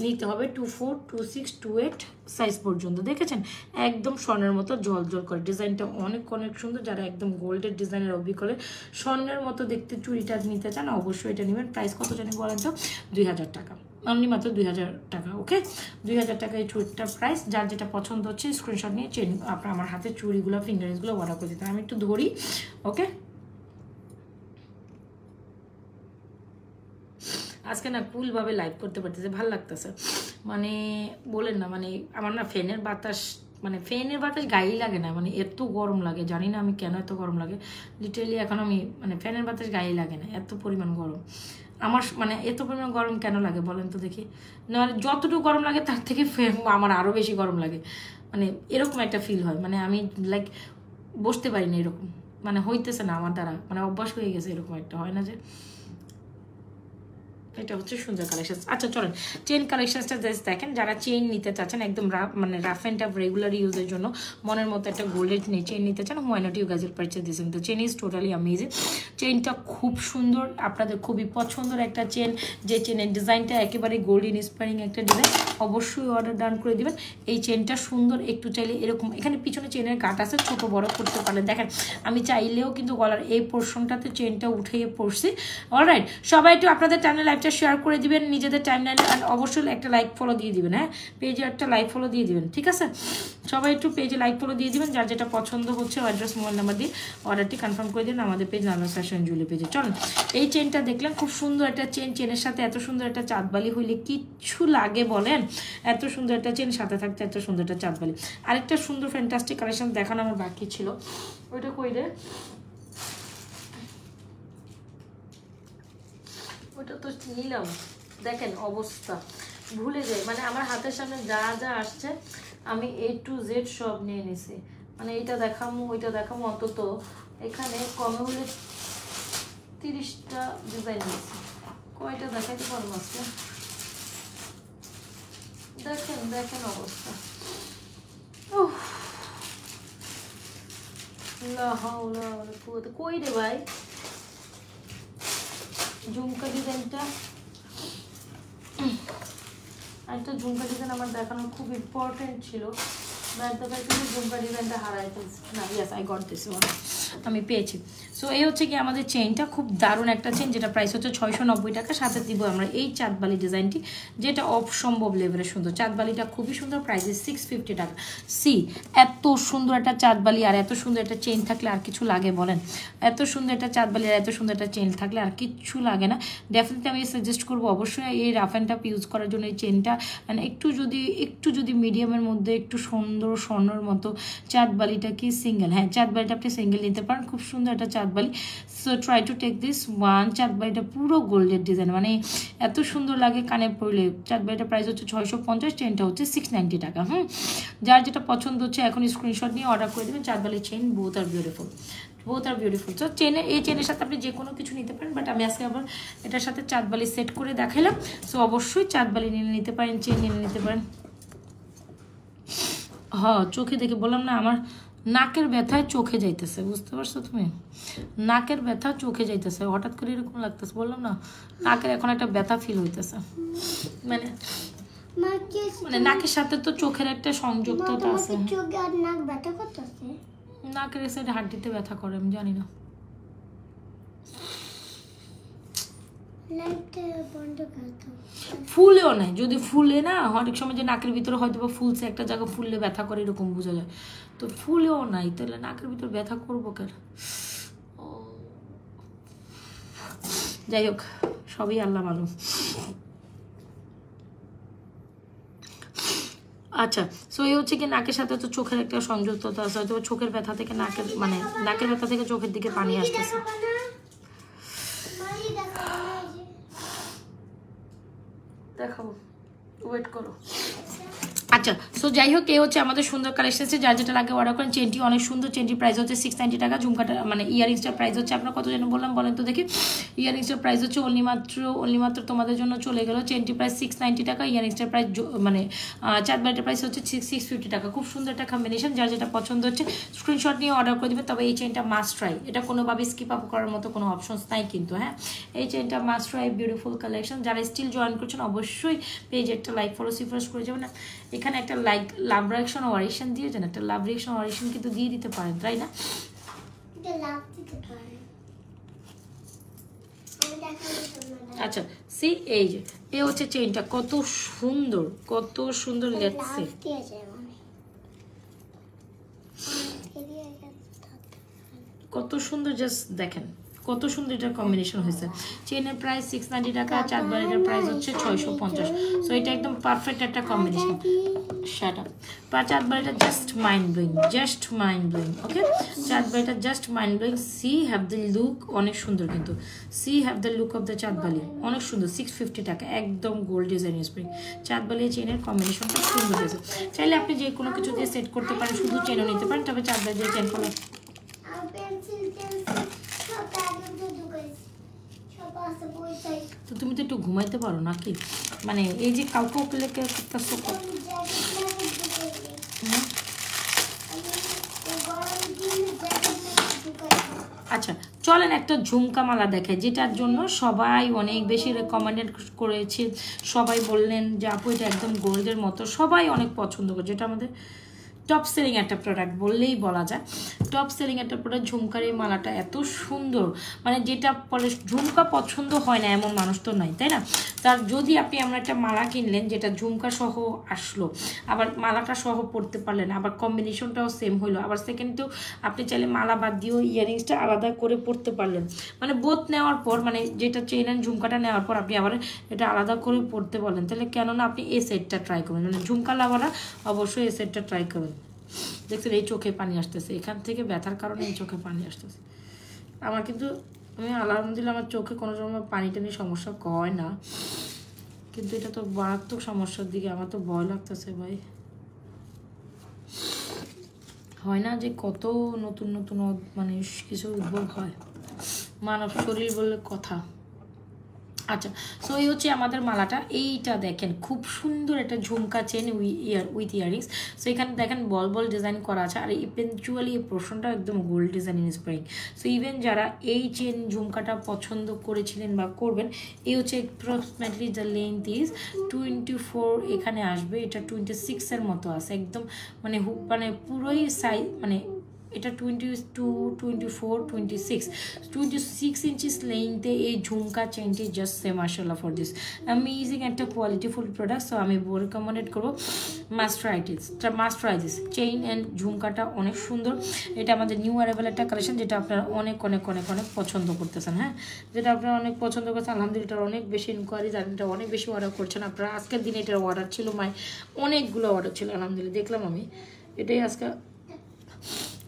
নিতে হবে 24, 26, 28 সাইজ পর্যন্ত। দেখেছেন একদম স্বর্ণের মতো জল জল করে, ডিজাইনটা অনেক অনেক সুন্দর। যারা একদম গোল্ডের ডিজাইনের অবিকলে স্বর্ণের মতো দেখতে চুড়িটা নিতে চান অবশ্যই এটা নেবেন। প্রাইস কত জানি বলেন তো, 2000 টাকা, অনলি মাত্র 2000 টাকা, ওকে। 2000 টাকা এই চুড়িটার প্রাইস। যার যেটা পছন্দ হচ্ছে স্ক্রিনশট নিয়ে চেন আপনার আমার হাতে চুড়িগুলো ফিঙ্গারিংসগুলো অর্ডার করে দিতে। আমি একটু ধরি, ওকে। আজকে না কুলভাবে লাইভ করতে পারতেছে, ভালো লাগতেছে, মানে বলেন না, মানে আমার না ফ্যানের বাতাস, মানে ফ্যানের বাতাস গায়েই লাগে না, মানে এত গরম লাগে, জানি না আমি কেন এত গরম লাগে। লিটারালি এখন আমি মানে ফ্যানের বাতাস গায়েই লাগে না, এত পরিমাণ গরম আমার। মানে এত পরিমাণ গরম কেন লাগে বলেন তো দেখি, মানে যতটুকু গরম লাগে তার থেকে আমার আরও বেশি গরম লাগে, মানে এরকম একটা ফিল হয়। মানে আমি লাইক বসতে পারি না এরকম, মানে হইতেছে না আমার দ্বারা, মানে অভ্যাস হয়ে গেছে এরকম একটা, হয় না যে এটা হচ্ছে সুন্দর কালেকশন। আচ্ছা চলেন চেন কালেকশনসটা জাস্ট দেখেন, যারা চেইন নিতে চাচ্ছেন একদম মানে রাফ অ্যান্ড টাফ রেগুলার ইউজের জন্য মনের মতো একটা গোল্ডের চেইন নিতে চান, why not you guys will purchase this. The chain is totally amazing. চেইনটা খুব সুন্দর, আপনাদের খুবই পছন্দের একটা চেন, যে চেনের ডিজাইনটা একেবারে গোল্ডেন ইন্সপায়ারিং একটা ডিজাইন। অবশ্যই অর্ডার ডান করে দিবেন। এই চেনটা সুন্দর, একটু চাইলে এরকম এখানে পিছনে চেনের গাঁট আছে, ছোট বড় করতে পারেন। দেখেন আমি চাইলেও কিন্তু গলার এই পোর্শনটাতে চেনটা উঠিয়ে পড়ছি। অলরাইট, সবাই একটু আপনাদের টাইমলাইন লাইভটা শেয়ার করে দিবেন নিজেদের টাইমলাইনে, আর অবশ্যই একটা লাইক ফলো দিয়ে দিবেন। হ্যাঁ, পেজে একটা লাইক ফলো দিয়ে দিবেন, ঠিক আছে? সবাই একটু পেজে লাইক ফলো দিয়ে দিবেন, যার যেটা পছন্দ হচ্ছে অ্যাড্রেস মোবাইল নাম্বার দিয়ে অর্ডারটি কনফার্ম করে দিন আমাদের পেজ নার্নাস ফ্যাশন জুয়েলারি পেজে। চলুন এই চেনটা দেখলেন, খুব সুন্দর একটা চেন, চেনের সাথে এত সুন্দর একটা চাঁদবালি হইলে কিচ্ছু লাগে বলেন? এত সুন্দর একটা চেন সাথে থাকতে এত সুন্দর একটা চাঁদবালি। আরেকটা সুন্দর ফ্যান্টাস্টিক কালেকশন দেখানো আমার বাকি ছিল, ওইটা কই রে? ওটা তো নিলাম, দেখেন অবস্থা ভুলে যাই, মানে আমার হাতের সামনে যা যা আসছে আমি A to Z সব নিয়ে নিছি। মানে এইটা দেখামো ওইটা দেখামো, অন্তত এখানে কমে হলে 30টা ডিজাইন নিয়েছি। কয়টা দেখাইতে পারবো আজকে? দেখেন দেখেন অবস্থা। কই রে ভাই ঝুমকা ডিজাইনটা? একটা ঝুমকা ডিজাইন আমার দেখানো খুব ইম্পর্টেন্ট ছিল, ঝুমকা ডিজাইনটা হারাই ফেলছি। না, yes I got this one, আমি পেয়েছি। সো এই হচ্ছে কি আমাদের চেইনটা, খুব দারুণ একটা চেইন, যেটা প্রাইস হচ্ছে 690 টাকা। সাথে দিব আমরা এই চাঁদবালি ডিজাইনটি, যেটা অসম্ভব লেভেলের সুন্দর। চাঁদবালিটা খুবই সুন্দর, প্রাইস 650 টাকা। সি এত সুন্দর একটা চাঁদবালি আর এত সুন্দর একটা চেইন থাকলে আর কিছু লাগে বলেন? এত সুন্দর একটা চাঁদবালি আর এত সুন্দর একটা চেইন থাকলে আর কিচ্ছু লাগে না। ডেফিনেটলি আমি সাজেস্ট করবো অবশ্যই এই রাফ অ্যান্ড টাফ ইউজ করার জন্য এই চেইনটা, মানে একটু যদি মিডিয়ামের মধ্যে একটু সুন্দর স্বর্ণর মতো চাঁদবালিটা কি সিঙ্গেল, হ্যাঁ চাঁদবালিটা আপনি সিঙ্গেল নিতে পারেন, খুব সুন্দর একটা চাঁদবালি। So try to take this one. চাঁদবালিটা পুরো গোল্ডের ডিজাইন, মানে এত সুন্দর লাগে কানে পড়লে। চাঁদবালিটা প্রাইস হচ্ছে 650, চেনটা হচ্ছে 690 টাকা। যার যেটা পছন্দ হচ্ছে এখন স্ক্রিনশট নিয়ে অর্ডার করে দেবেন। চাঁদবালি চেন বোথ আর বিউটিফুল, বোথ আর বিউটিফুল। তো এই চেনের সাথে আপনি যে কোনো কিছু নিতে পারেন, বাট আমি আজকে আবার এটার সাথে চাঁদবালি সেট করে দেখালাম। সো অবশ্যই চাঁদবালি নিয়ে নিতে পারেন, চেন নিয়ে নিতে পারেন। হ্যাঁ, চোখে দেখে বললাম না, আমার নাকের ব্যথায় চোখে যাইতেছে, বুঝতে পারছো তুমি? নাকের ব্যথা চোখে যাইতেছে, হঠাৎ করে এরকম লাগতেছে, বললাম না নাকের এখন একটা ব্যথা ফিল হইতেছে। মানে নাকের সাথে তো চোখের একটা সংযুক্ততা আছে। নাকের সাইডে হাড্ডিতে ব্যথা করে, আমি জানি না। ফুলেও নাই, যদি ফুলে না অনেক সময় যে নাকের ভিতরে হয়তো বা ফুলছে, একটা জায়গা ফুললে ব্যথা করে এরকম বোঝা যায়, তো ফুলেও নাই, তাহলে নাকের ভিতর ব্যথা করবো কেন? যাই হোক, সবই আল্লাহ মালুম। আচ্ছা, সো এই হচ্ছে কি নাকের সাথে তো চোখের একটা সংযুক্ততা আছে, হয়তো চোখের ব্যথা থেকে নাকের, মানে নাকের ব্যথা থেকে চোখের দিকে পানি আসতেছে। দেখাবো, ওয়েট করো। আচ্ছা, সো যাই হোক, এই হচ্ছে আমাদের সুন্দর কালেকশন, যার যেটা লাগে অর্ডার করেন। চেনটি অনেক সুন্দর, চেনটির প্রাইস হচ্ছে 690 টাকা। ঝুমকাটা মানে ইয়ারিংসটার প্রাইস হচ্ছে, আপনার কত যেন বললাম বলেন তো দেখি? ইয়ারিংসটার প্রাইস হচ্ছে অনলি মাত্র তোমাদের জন্য চলে গেল। চেনটি প্রাইস 690 টাকা, ইয়ারিংসটার প্রাইস মানে চাঁদবালিটার প্রাইস হচ্ছে 650 টাকা। খুব সুন্দর একটা কম্বিনেশন, যার যেটা পছন্দ হচ্ছে স্ক্রিনশট নিয়ে অর্ডার করে দেবেন। তবে এই চেনটা মাস্ট ট্রাই, এটা কোনোভাবে স্কিপ আপ করার মতো কোনো অপশনস নাই কিন্তু। হ্যাঁ, এই চেনটা মাস্ট ট্রাই, বিউটিফুল কালেকশন। যারা স্টিল জয়েন করছেন অবশ্যই পেজে একটা লাইক ফলো সিফার্স করে যাবেন। এখানে একটা লাইক লাভ রিঅ্যাকশন ওয়ারিশন দিয়েছেন, একটা লাভ রিঅ্যাকশন ওয়ারিশন কিন্তু দিয়ে দিতে পারেন, তাই না? আচ্ছা, সি এই যে এই হচ্ছে চেইনটা, কত সুন্দর, কত সুন্দর লাগছে। কত সুন্দর, জাস্ট দেখেন কত সুন্দর এটা কম্বিনেশন হয়েছে। চেনের প্রাইস 690 টাকা, চাঁদবালিটার প্রাইস হচ্ছে 650। সো এটা একদম পারফেক্ট একটা কম্বিনেশন। Shut up. চাঁদবালিটা just mind blowing, just mind blowing. Okay, চাঁদবালিটা just mind blowing. See have the look, অনেক সুন্দর কিন্তু। See have the look of the chandbali, অনেক সুন্দর। 650 টাকা, একদম গোল্ড ডিজাইন স্প্রিং। চাঁদবালি চেনের কম্বিনেশনটা সুন্দর হয়েছে। চাইলে আপনি যে কোনো কিছু দিয়ে সেট করতে পারেন, শুধু চেনও নিতে পারেন, তবে চাঁদবালি দিয়ে চেন করলে তো তুমি তো একটু ঘুমাইতে পারো নাকি, মানে এই যে কাউকে প্লেকে করতেছো। আচ্ছা চলেন একটা ঝুমকা মালা দেখে, যেটার জন্য সবাই অনেক বেশি রেকমেন্ডেড করেছে, সবাই বললেন যে আপু এটা একদম গোল্ডের মতো, সবাই অনেক পছন্দ করে, যেটা আমাদের টপ সেলিং একটা প্রোডাক্ট বললেই বলা যায়। টপ সেলিং একটা প্রোডাক্ট, ঝুমকার এই মালাটা এত সুন্দর, মানে যেটা পরে ঝুমকা পছন্দ হয় না এমন মানুষ তো নাই, তাই না? তার যদি আপনি এমন একটা মালা কিনলেন যেটা ঝুমকা সহ আসলো, আবার মালাটা সহ পরতে পারলেন, আবার কম্বিনেশনটাও সেম হইলো, আবার সেকেন্ডেও আপনি চাইলে মালা বাদ দিয়েও ইয়ারিংসটা আলাদা করে পরতে পারলেন, মানে বোথ নেওয়ার পর, মানে যেটা চেইন অ্যান্ড ঝুমকাটা নেওয়ার পর আপনি আবার এটা আলাদা করে পরতে পারলেন, তাহলে কেননা আপনি এই সেটটা ট্রাই করবেন, মানে ঝুমকা লাভারা অবশ্যই এই সেটটা ট্রাই করবেন। দেখছেন এই চোখে পানি আসতেছে, এখান থেকে ব্যথার কারণে এই চোখে পানি আসতেছে আমার, কিন্তু আমি আলহামদুলিল্লাহ আমার চোখে কোনো সময় পানি টানি সমস্যা হয় না, কিন্তু এটা তো মারাত্মক সমস্যার দিকে, আমার তো ভয় লাগতেছে ভাই। হয় না যে কত নতুন নতুন মানে কিছু উদ্ভব হয়, মানব শরীর বলে কথা। আচ্ছা সো এই হচ্ছে আমাদের মালাটা, এইটা দেখেন খুব সুন্দর একটা ঝুমকা চেন উইথ ইয়ারিংস। সো এখানে দেখেন বল বল ডিজাইন করা আছে, আর ইভেনচুয়ালি এই পোর্শনটা একদম gold design inspiring. So even যারা এই চেন ঝুমকাটা পছন্দ করেছিলেন বা করবেন, এই হচ্ছে অ্যাপ্রক্সিমেটলি দ্য লেন্থ ইজ 24, এখানে আসবে, এটা 26-এর মতো আছে একদম, মানে মানে পুরোই সাইজ, মানে এটা 22, 24, 26 ইঞ্চিস লেন্থে এই ঝুমকা চেনটি জাস্ট সে মাশাআল্লাহ ফর দিস অ্যামেজিং একটা কোয়ালিটিফুল প্রোডাক্ট। সো আমি রেকমেন্ডেড করবো মাস্টারাইটিস চেইন অ্যান্ড ঝুমকাটা অনেক সুন্দর, এটা আমাদের নিউ অ্যারাইভাল একটা কালেকশন, যেটা আপনারা অনেক অনেক অনেক অনেক পছন্দ করতেছেন, হ্যাঁ যেটা আপনারা অনেক পছন্দ করছেন, আলহামদুলিল্লাহ অনেক বেশি ইনকোয়ারিজ, আর এটা অনেক বেশি অর্ডার করছেন আপনারা। আজকের দিনে এটার অর্ডার ছিল অনেকগুলো অর্ডার ছিল, আলহামদুলিল্লাহ দেখলাম আমি, এটাই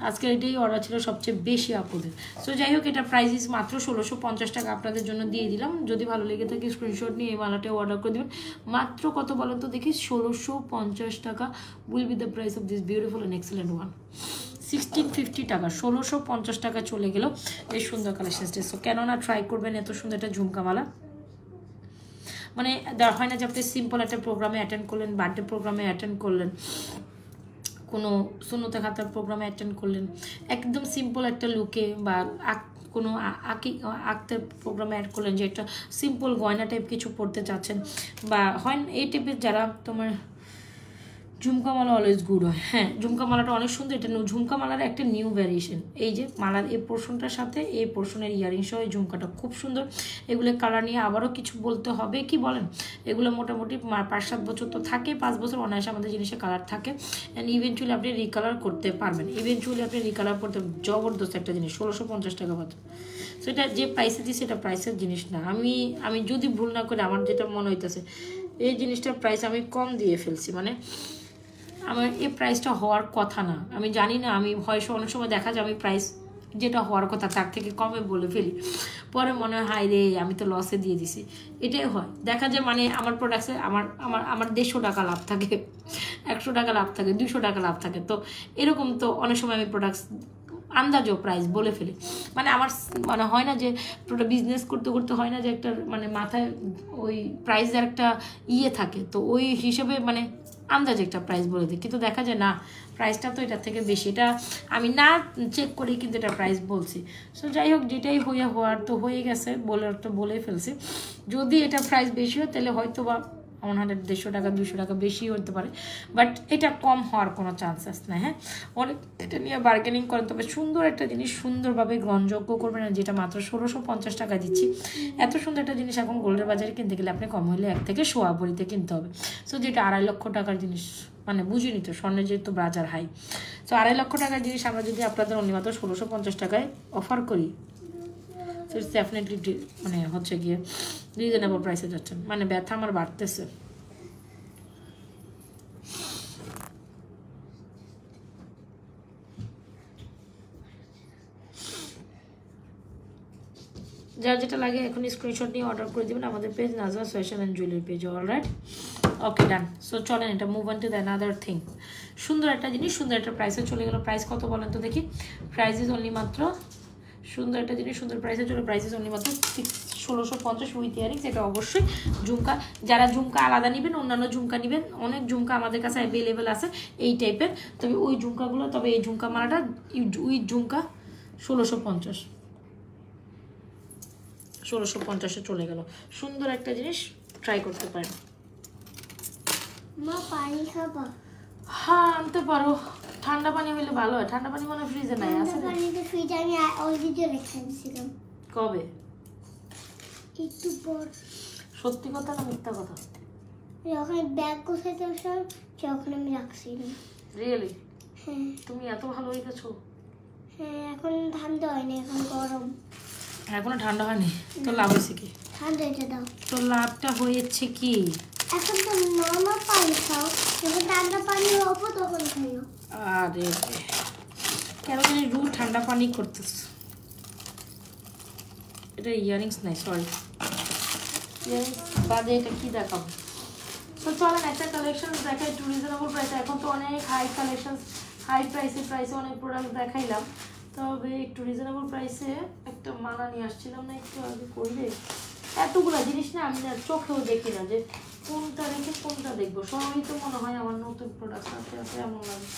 আজকের এটাই অর্ডার ছিল সবচেয়ে বেশি আপুদের। সো যাই হোক, এটা প্রাইস মাত্র 1650 টাকা আপনাদের জন্য দিয়ে দিলাম। যদি ভালো লেগে থাকে স্ক্রিনশট নিয়ে এই মালাটাও অর্ডার করে দেবেন। মাত্র কত বলেন তো দেখি, 1650 টাকা will be the price of this beautiful and excellent one. 1650 টাকা, 1650 টাকা চলে গেল এই সুন্দর কালেকশনসটি। সো কেননা ট্রাই করবেন এত সুন্দর একটা ঝুমকামালা, মানে দেওয়া হয় না যে আপনি সিম্পল একটা প্রোগ্রামে অ্যাটেন্ড করলেন, বার্থডে প্রোগ্রামে অ্যাটেন্ড করলেন, কোনো সুন্নতে খাতার প্রোগ্রামে অ্যাটেন্ড করলেন, একদম সিম্পল একটা লুকে, বা কোনো আঁকতে প্রোগ্রামে অ্যাড করলেন, যে একটা সিম্পল গয়না টাইপ কিছু পড়তে চাচ্ছেন, বা হয় এই টাইপের যারা তোমার ঝুমকামালা অলওয়েজ গুড হয়। হ্যাঁ ঝুমকামালাটা অনেক সুন্দর, এটা ঝুমকামালার একটা নিউ ভ্যারিয়েশন, এই যে মালার এই পোর্শনটার সাথে এই পোর্শনের ইয়ারিং সহ এই ঝুমকাটা খুব সুন্দর। এগুলো কালার নিয়ে আবারও কিছু বলতে হবে কি বলেন, এগুলো মোটামুটি 5-7 বছর তো থাকে, 5 বছর অনায়াসে আমাদের জিনিসে কালার থাকে, অ্যান্ড ইভেনচুয়ালি আপনি রিকালার করতে পারবেন, ইভেনচুয়ালি আপনি রিকালার করতে, জবরদস্ত একটা জিনিস, 1650 টাকা মাত্র। সো এটা যে প্রাইসে দিচ্ছে এটা প্রাইসের জিনিস না, আমি যদি ভুল না করে আমার যেটা মনে হইতেছে এই জিনিসটার প্রাইস আমি কম দিয়ে ফেলছি, মানে আমার এই প্রাইসটা হওয়ার কথা না, আমি জানি না, আমি হয়তো অনেক সময় দেখা যায় আমি প্রাইস যেটা হওয়ার কথা তার থেকে কমে বলে ফেলি, পরে মনে হয় হাই রে আমি তো লসে দিয়ে দিছি, এটাই হয় দেখা যায়, মানে আমার প্রোডাক্টসে আমার 150 টাকা লাভ থাকে, 100 টাকা লাভ থাকে, 200 টাকা লাভ থাকে, তো এরকম তো অনেক সময় আমি প্রোডাক্টস আন্দাজও প্রাইস বলে ফেলি, মানে আমার মানে হয় না যে বিজনেস করতে করতে হয় না যে একটা মানে মাথায় ওই প্রাইসের একটা থাকে, তো ওই হিসেবে মানে আন্দাজে একটা প্রাইস বলে দিই, কিন্তু দেখা যায় না প্রাইসটা তো এটার থেকে বেশি, এটা আমি না চেক করি কিন্তু এটা প্রাইস বলছি। সো যাই হোক, যেটাই হওয়ার তো হয়ে গেছে, বলে ফেলছি, যদি এটা প্রাইস বেশি হয় তাহলে হয়তো বা 150 টাকা 200 টাকা বেশি হতে পারে, বাট এটা কম হওয়ার কোনো চান্সেস নেই। হ্যাঁ অনেক এটা নিয়ে বার্গেনিং করেন, তবে সুন্দর একটা জিনিস সুন্দরভাবে গ্রহণযোগ্য করবেন, না যেটা মাত্র 1650 টাকা দিচ্ছি। এত সুন্দর একটা জিনিস এখন গোল্ডের বাজারে কিনতে গেলে আপনি কম হলে 1 থেকে 1.25 ভরিতে কিনতে হবে। সো যেটা 2.5 লক্ষ টাকার জিনিস, মানে বুঝিনি তো স্বর্ণের যেহেতু বাজার হাই, সো 2.5 লক্ষ টাকার জিনিস আমরা যদি আপনাদের অন্য মাত্র 1650 টাকায় অফার করি, সো ইটস ডেফিনেটলি মানে হচ্ছে গিয়ে রিজনেবল প্রাইসে যাচ্ছেন, মানে ব্যথা আমার বাড়তেছে। যার যেটা লাগে এখন স্ক্রিনশট নিয়ে অর্ডার করে দেবেন আমাদের পেজ নাজওয়াজ fashion and jewellery page. Alright, okay done. So চলেন এটা move on to the another thing. সুন্দর একটা জিনিস সুন্দর একটা প্রাইসে চলে গেল। প্রাইস কত বলেন তো দেখি? প্রাইস ইজ অনলি মাত্র, সুন্দর একটা জিনিস সুন্দর প্রাইসে চলে, প্রাইস ইজ অনলি মাত্র 1650 1650 উইথ ইয়ারিংস। এটা অবশ্যই ঝুমকা, যারা ঝুমকা আলাদা নেবেন, অন্যান্য ঝুমকা নেবেন, অনেক ঝুমকা আমাদের কাছে অ্যাভেলেবেল আছে এই টাইপের। তবে ওই ঝুমকাগুলো, তবে এই ঝুমকা মালাটা উইথ ঝুমকা 1650, 1650-এ চলে গেল। সুন্দর একটা জিনিস, ট্রাই করতে পারেন। মা পানি খাবা? হ্যাঁ আনতে পারো, ঠান্ডা পানি হইলে ভালো হয়। ঠান্ডা পানি মানে ফ্রিজে নাই, আছে পানিতে ফ্রিজে আমি অলরেডি রেখে দিয়েছিলাম। কবে? একটু পর। সত্যি কথা না মিথ্যা কথা? যখন ব্যাগ গোছাতে আসলাম তখন আমি রাখছিলাম। রিয়েলি? হ্যাঁ। তুমি এত ভালো হয়ে গেছো? হ্যাঁ, এখন ঠান্ডা হয়নি, এখন গরম। এখনো ঠান্ডা হয়নি তো লাভ হয়েছে কি? ঠান্ডা এটা দাও। তো লাভটা হয়েছে কি? এখন তো নরমাল পানি খাও, যখন ঠান্ডা পানি হবো তখন খাইও। আরে কেন জানি রু ঠান্ডা পানি করতেছ। এটা ইয়ারিংস নাই, সরি, ইয়ারিংস বাদে এটা কি দেখাবো? তো চলেন একটা কালেকশন দেখাই একটু রিজনেবল প্রাইসে। এখন তো অনেক হাই কালেকশন, হাই প্রাইসে অনেক প্রোডাক্ট দেখাইলাম, তবে একটু রিজনেবল প্রাইসে একটা মালা নিয়ে আসছিলাম না একটু আগে করলে। এতগুলো জিনিস না আমি না চোখেও দেখি না যে কোনটা রেখে কোনটা দেখবো। সবই তো মনে হয় আমার নতুন প্রোডাক্ট আছে আছে এমন লাগে।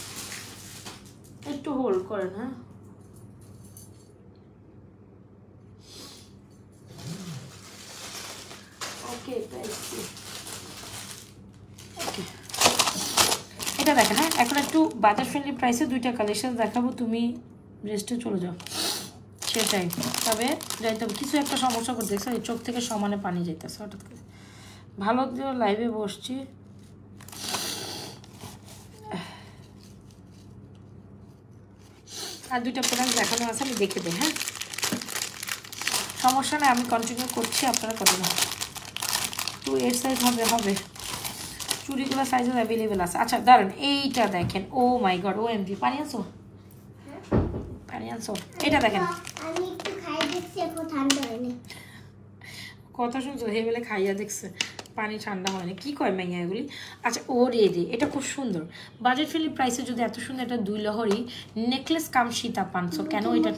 একটু হোল্ড করেন। হ্যাঁ ওকে, এটা দেখেন। হ্যাঁ এখন একটু বাজার ফ্রেন্ডলি প্রাইসে দুইটা কালেকশন দেখাবো, তুমি রেস্টে চলে যাও সেটাই। তবে যাইতে হবে, কিছু একটা সমস্যা করে দেখছো, এই চোখ থেকে সমানে পানি যাইতেছে হঠাৎ করে। ভালো লাইভে বসছি, আর দুইটা প্রোডাক্ট দেখানো আছে, আমি দেখে দিই। হ্যাঁ সমস্যা না, আমি কন্টিনিউ করছি, আপনারা কত না 2 সাইজ হবে। চুড়িগুলো সাইজেস অ্যাভেলেবেল আছে। আচ্ছা দাঁড়ান, এইটা দেখেন। ও মাই গড, ও এমজি পানি আনছো? পানি আনছো? এটা দেখেন, আমি একটু খাই দেখছি, এখন ঠান্ডা হয়নি। কথা শুনছো? হে বলে খাইয়া দেখছে, পানি ঠান্ডা হয় না, কি কয় মাইয়া এগুলি। আচ্ছা ও রে, এটা খুব সুন্দর বাজেট ফ্রেন্ডলি প্রাইসে। যদি এত সুন্দর একটা 2 লহরি নেকলেস কাম সীতা পানছো কেন? এটা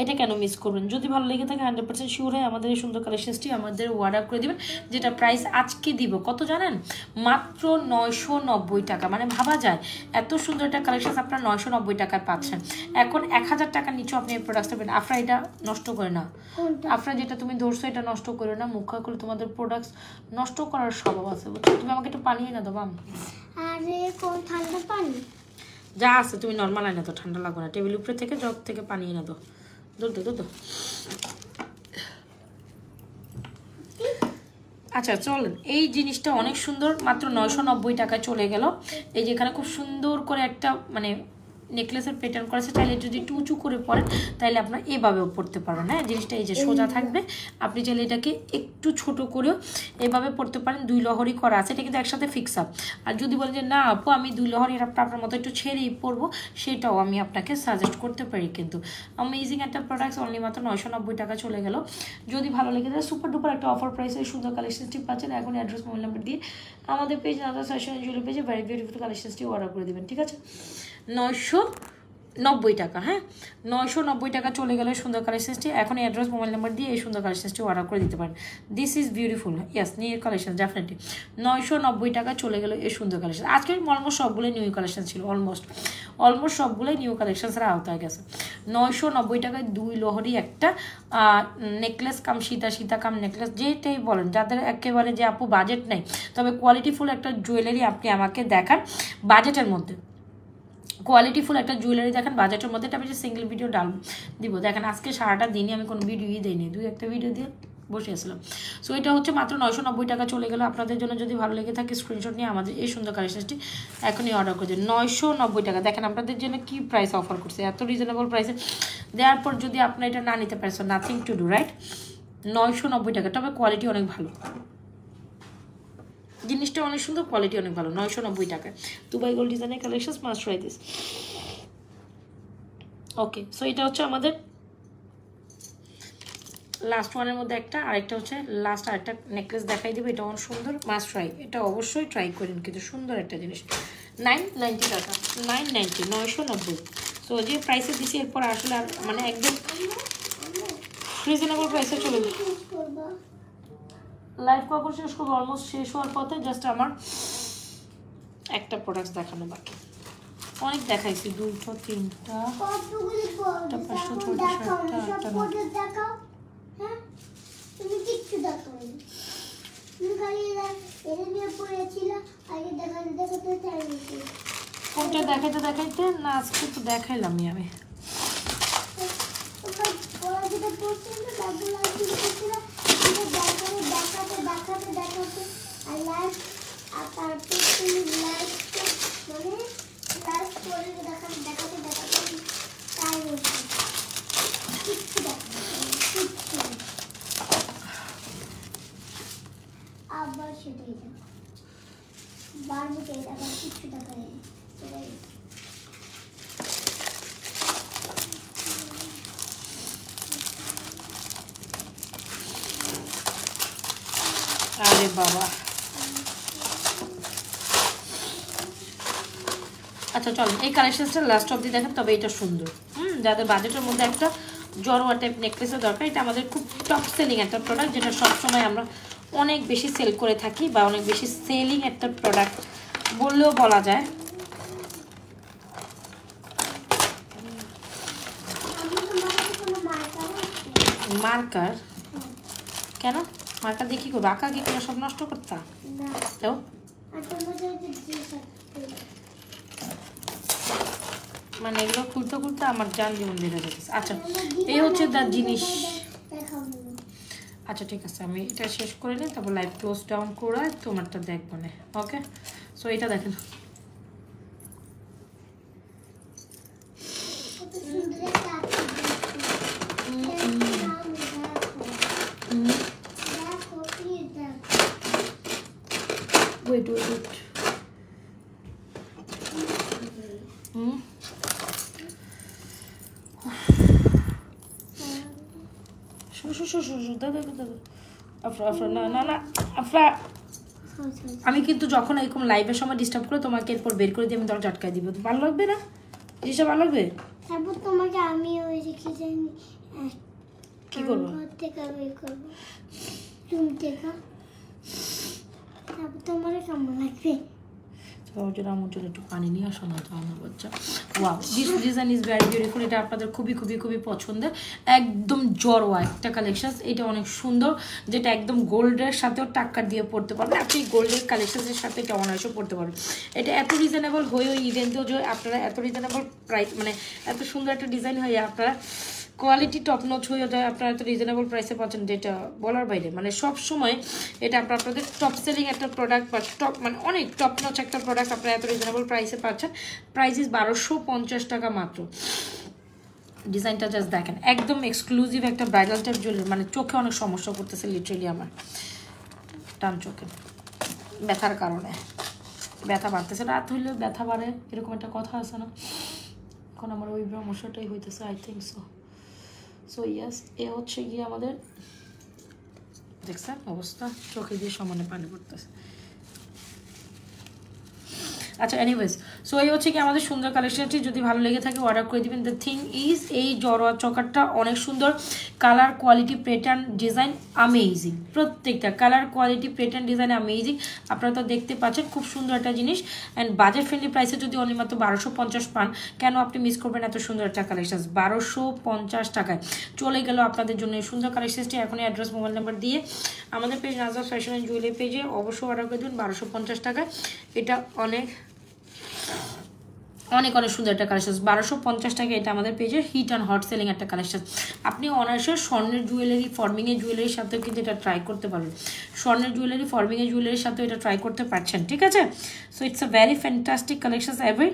এটা কেন মিস করবেন? যদি ভালো লেগে থাকে 100% শিওর হয় আমাদের এই সুন্দর কালেকশনসটি আমাদের অর্ডার করে দিবেন। যেটা প্রাইস আজকে দিব কত জানেন? মাত্র 990 টাকা। মানে ভাবা যায় এত সুন্দর একটা কালেকশন আপনারা 990 টাকায় পাচ্ছেন। এখন 1000 টাকার নিচে আপনি এই প্রোডাক্টটা পাবেন। আফরা এটা নষ্ট করে না, আফরা যেটা তুমি ধরছো এটা নষ্ট করে না। মুখা করে তোমাদের প্রোডাক্টস নষ্ট করার স্বভাব আছে বুঝছো। তুমি আমাকে একটু পানি এনে দাও বাম। আরে কোন ঠান্ডা পানি? যা আছে তুমি নর্মাল এনে দাও, ঠান্ডা লাগবে না। টেবিল উপরে থেকে জগ থেকে পানি এনে দাও। আচ্ছা চলেন, এই জিনিসটা অনেক সুন্দর, মাত্র 990 টাকায় চলে গেল। এই যে এখানে খুব সুন্দর করে একটা মানে নেকলেসের প্যাটার্ন করেছে। চাইলে যদি একটু উঁচু করে পরেন তাহলে আপনার এভাবেও পরতে পারবেন। হ্যাঁ জিনিসটা এই যে সোজা থাকবে, আপনি চাইলে এটাকে একটু ছোট করেও এভাবে পরতে পারেন। 2 লহরি করা আছে, এটা কিন্তু একসাথে ফিক্স আপ। আর যদি বলেন যে না আপু আমি 2 লহরি আপনার মতো একটু ছেড়েই পরবো, সেটাও আমি আপনাকে সাজেস্ট করতে পারি। কিন্তু অ্যামেজিং একটা প্রোডাক্টস, অনলি মাত্র 990 টাকা চলে গেল। যদি ভালো লেগে যায় সুপার ডুপার একটা অফার প্রাইসে সুন্দর কালেকশনটি পাচ্ছেন। এখন অ্যাড্রেস মোবাইল নাম্বার দিয়ে আমাদের পেজ নাদার ফ্যাশন জুয়েলারি পেজে ভেরি বিউটিফুল কালেকশনটি অর্ডার করে দেবেন। ঠিক আছে, 990 টাকা। হ্যাঁ 990 টাকা চলে গেল সুন্দর কালেকশনটি। এখন অ্যাড্রেস মোবাইল নাম্বার দিয়ে এই সুন্দর কালেকশনটি অর্ডার করে দিতে পারেন। This is beautiful, yes new collection definitely. 990 টাকা চলে গেল এই সুন্দর কালেকশন। আজকে অলমোস্ট সবগুলোই নিউ কালেকশন ছিল, অলমোস্ট সবগুলোই নিউ কালেকশনসের আওতায় গেছে। 990 টাকায় 2 লহরি একটা নেকলেস কাম সীতা কাম নেকলেস যেটাই বলেন, যাদের একেবারে যে আপু বাজেট নেই তবে কোয়ালিটিফুল একটা জুয়েলারি আপনি আমাকে দেখান বাজেটের মধ্যে। কোয়ালিটিফুল একটা জুয়েলারি দেখেন বাজেটের মধ্যে। এটা আমি যে সিঙ্গেল ভিডিও দিব দেখেন। আজকে সারাটা দিনই আমি কোনো ভিডিওই দিইনি, 2-1টা ভিডিও দিয়ে বসে আসলাম। সো এটা হচ্ছে মাত্র 990 টাকা চলে গেল আপনাদের জন্য। যদি ভালো লেগে থাকে স্ক্রিনশট নিয়ে আমাদের এই সুন্দর কালেকশনটি এখনই অর্ডার করে দিন। 990 টাকা দেখেন আপনাদের জন্য কি প্রাইস অফার করছে, এত রিজনেবল প্রাইসে দেওয়ার পর যদি আপনার এটা না নিতে পারেন, so nothing to do right. 990 টাকা, তবে কোয়ালিটি অনেক ভালো, জিনিসটা অনেক সুন্দর, কোয়ালিটি অনেক ভালো। 990 টাকায় দুবাই গোল্ড ডিজাইনের collection, must try this. Okay so এটা হচ্ছে আমাদের লাস্ট ওয়ানের মধ্যে একটা, আরেকটা হচ্ছে লাস্ট আরেকটা নেকলেস দেখাই দেবে। এটা অনেক সুন্দর, মাস্ট ট্রাই, এটা অবশ্যই ট্রাই করেন, কিন্তু সুন্দর একটা জিনিস। 990 টাকা, 990, 990। সো যে প্রাইসে দিছি এরপর আসলে আর মানে একদম রিজনেবল প্রাইসে চলে যাবে। লাইভ কখন শেষ করবো? অলমোস্ট শেষ হওয়ার পথে, জাস্ট আমার একটা প্রোডাক্ট দেখানো বাকি। অনেক দেখাইছি, 2টা 3টা 500 তুমি কিচ্ছু দেখো তুমি খালি এর নিয়ে পড়েছিল আগে দেখাতে দেখাতে চাই কোনটা দেখাইতে দেখাইতে না আজকে তো দেখাইলামই আমি। তোমার পড়াশোনা করছিল তারপর লাইভ করছিল এটা দেখাতে দেখাতে দেখাতে আর লাইভ আর তারপর তুমি লাইভ মানে লাইভ করে দেখাতে দেখাতে দেখাতে তাই হচ্ছে কিচ্ছু দেখো কিচ্ছু আবার সেটাই দেখো বারবুকে দেখো কিচ্ছু দেখা নেই সেটাই আরে বাবা আচ্ছা চলো এই কালেকশনটা লাস্ট অবধি দেখেন, তবে এটা সুন্দর। যাদের বাজেটের মধ্যে একটা জড়োয়া টাইপ নেকলেসের দরকার, এটা আমাদের খুব টপ সেলিং একটা প্রোডাক্ট, যেটা সবসময় আমরা অনেক বেশি সেল করে থাকি বা অনেক বেশি সেলিং একটা প্রোডাক্ট বললেও বলা যায়। মার্কার কেন? মার্কার দিয়ে কি করবো? আঁকা কি করে সব নষ্ট করতা? তো মানে এগুলো খুলতে খুলতে আমার জান জীবন বেড়ে যেতেছে। আচ্ছা এই হচ্ছে তার জিনিস। আচ্ছা ঠিক আছে, আমি এটা শেষ করে নিই, তারপর লাইভ ক্লোজ ডাউন করে তোমারটা দেখবো না। ওকে, সো এটা দেখেন, ওয়েট ওয়েট ওয়েট, আমি কিন্তু যখন এরকম লাইভের সময় ডিস্টার্ব করে তোমাকে এরপর বের করে দিয়ে আমি তোমার ঝটকায় দিব, ভালো লাগবে না? জিনিসটা ভালো লাগবে? তারপর তোমাকে আমি ওই রেখে যাই, কি করবো? থেকে বের করবো রুম থেকে, তারপর তোমার কেমন লাগবে? আমার জন্য একটু পানি নিয়ে আসো না তো আমার বাচ্চা। Wow, this design is very beautiful. এটা আপনাদের খুবই খুবই খুবই পছন্দের, একদম জড়োয়া একটা কালেকশন। এটা অনেক সুন্দর, যেটা একদম গোল্ডের সাথেও টাক্কার দিয়ে পড়তে পারবেন। আপনি গোল্ডের কালেকশনের সাথে এটা অনায়াসে পড়তে পারবেন। এটা এত রিজনেবল হয়েও ইভেন্টেও যে আপনারা এত রিজনেবল প্রাইস, মানে এত সুন্দর একটা ডিজাইন হয়ে আপনারা কোয়ালিটি টপ নচ হয়ে যায়, আপনারা এত রিজনেবল প্রাইসে পাচ্ছেন, যেটা বলার বাইরে। মানে সব সময় এটা আপনাদের টপ সেলিং একটা প্রোডাক্ট বা টপ মানে অনেক টপ নচ একটা প্রোডাক্ট আপনারা এত রিজনেবল প্রাইসে পাচ্ছেন। প্রাইস ইস 1250 টাকা মাত্র। ডিজাইনটা জাস্ট দেখেন, একদম এক্সক্লুসিভ একটা ব্রাইডাল টাইপ জুয়েলারি। মানে চোখে অনেক সমস্যা করতেছে লিটারেলি আমার, টান চোখে ব্যথার কারণে ব্যথা বাড়তেছে। রাত হইলেও ব্যথা বাড়ে, এরকম একটা কথা আছে না? এখন আমার ওই সমস্যাটাই হইতেছে, I think so. So yes, এ হচ্ছে গিয়ে আমাদের, দেখছেন অবস্থা, চোখে দিয়ে সমানে পানি পড়তেছে। আচ্ছা এনিওয়েজ, সো এই হচ্ছে কি আমাদের সুন্দর কালেকশনটি। যদি ভালো লেগে থাকে অর্ডার করে দিবেন। দ্য থিং ইজ, এই জড়োয়া চকারটা অনেক সুন্দর, colour quality pattern design amazing. প্রত্যেকটা colour quality pattern design amazing. আপনারা তো দেখতে পাচ্ছেন, খুব সুন্দর একটা জিনিস। অ্যান্ড বাজেট ফ্রেন্ডলি প্রাইসে যদি অনলি মাত্র 1250 পান, কেন আপনি মিস করবেন এত সুন্দর একটা কালেকশন? 1250 টাকায় চলে গেল আপনাদের জন্য এই সুন্দর কালেকশনটি। এখনই অ্যাড্রেস মোবাইল নাম্বার দিয়ে আমাদের পেজ নাজরাত ফ্যাশন অ্যান্ড জুয়েলারি পেজে অবশ্যই অর্ডার করে দেবেন 1250 টাকায়। এটা অনেক অনেক অনেক সুন্দর একটা কালেকশন। 1250 টাকা এটা আমাদের পেজের হিট অ্যান্ড হট সেলিং একটা কালেকশন। আপনি অনায়াসে স্বর্ণের জুয়েলারি, ফর্মিংয়ের জুয়েলারির সাথেও কিন্তু এটা ট্রাই করতে পারবেন। স্বর্ণের জুয়েলারি, ফর্মিংয়ের জুয়েলারির সাথেও এটা ট্রাই করতে পারছেন, ঠিক আছে? So it's a very fantastic collection ever.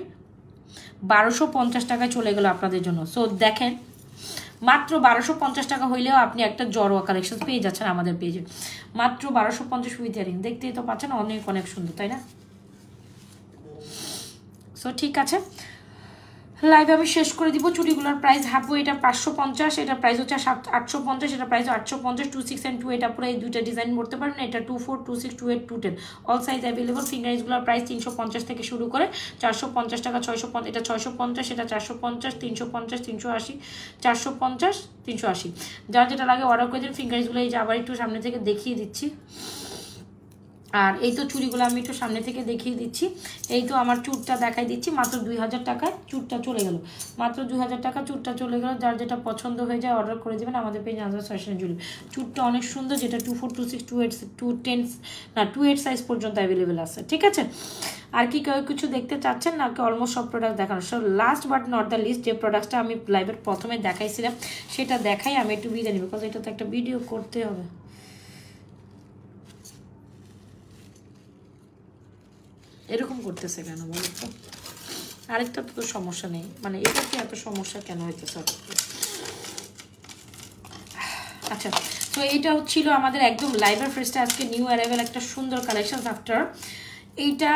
1250 টাকায় চলে গেল আপনাদের জন্য। সো দেখেন, মাত্র 1250 টাকা হইলেও আপনি একটা জড়োয়া কালেকশন পেয়ে যাচ্ছেন আমাদের পেজে। মাত্র 1250 উইথ ইয়ারিং, দেখতেই তো পাচ্ছেন অনেক অনেক সুন্দর, তাই না? সো ঠিক আছে, লাইভে আমি শেষ করে দিব। চুড়িগুলোর প্রাইস হাফ, এটা 550, এটা প্রাইস হচ্ছে 850, এটা প্রাইস 850, 26 and 28 আপনারা এই দুইটা ডিজাইন করতে পারেন। এটা 24, 26, 28, 210 অল সাইজ অ্যাভেলেবল। ফিঙ্গারিজগুলোর প্রাইস 350 থেকে শুরু করে 450 টাকা, 650, এটা 650, এটা 450, 350, 380, 450, 380। যার যেটা লাগে অর্ডার করে দিন। ফিঙ্গারিজগুলো এই যে আবার একটু সামনে থেকে দেখিয়ে দিচ্ছি। আর এই তো চুড়িগুলো আমি একটু সামনে থেকে দেখিয়ে দিচ্ছি। এই তো আমার চুড়টা দেখাই দিচ্ছি, মাত্র 2000 টাকায় চুড়টা চলে গেল, মাত্র 2000 টাকা চুড়টা চলে গেল। যার যেটা পছন্দ হয়ে যায় অর্ডার করে দেবেন আমাদের পেজ নাজরাত ফ্যাশন জুয়েলারি। চুড়টা অনেক সুন্দর, যেটা 24, 26, 28 না 28 সাইজ পর্যন্ত অ্যাভেলেবেল আছে। ঠিক আছে, আর কি কেউ কিছু দেখতে চাচ্ছেন না? অলমোস্ট সব প্রোডাক্ট দেখানো। So last but not the least, যে প্রোডাক্টটা আমি লাইভের প্রথমে দেখাইছিলাম সেটা দেখাই আমি একটু বিদায় নিব, বিকজ এটা তো একটা ভিডিও করতে হবে। এরকম করতেছে কেন বলো তো? আরেকটা তো সমস্যা নেই, মানে এটা কি এত সমস্যা কেন হইতেছে? আচ্ছা, তো এইটা হচ্ছিল আমাদের একদম লাইভের ফ্রেশটা আজকে নিউ অ্যারাইভেল একটা সুন্দর কালেকশন। আফটার এইটা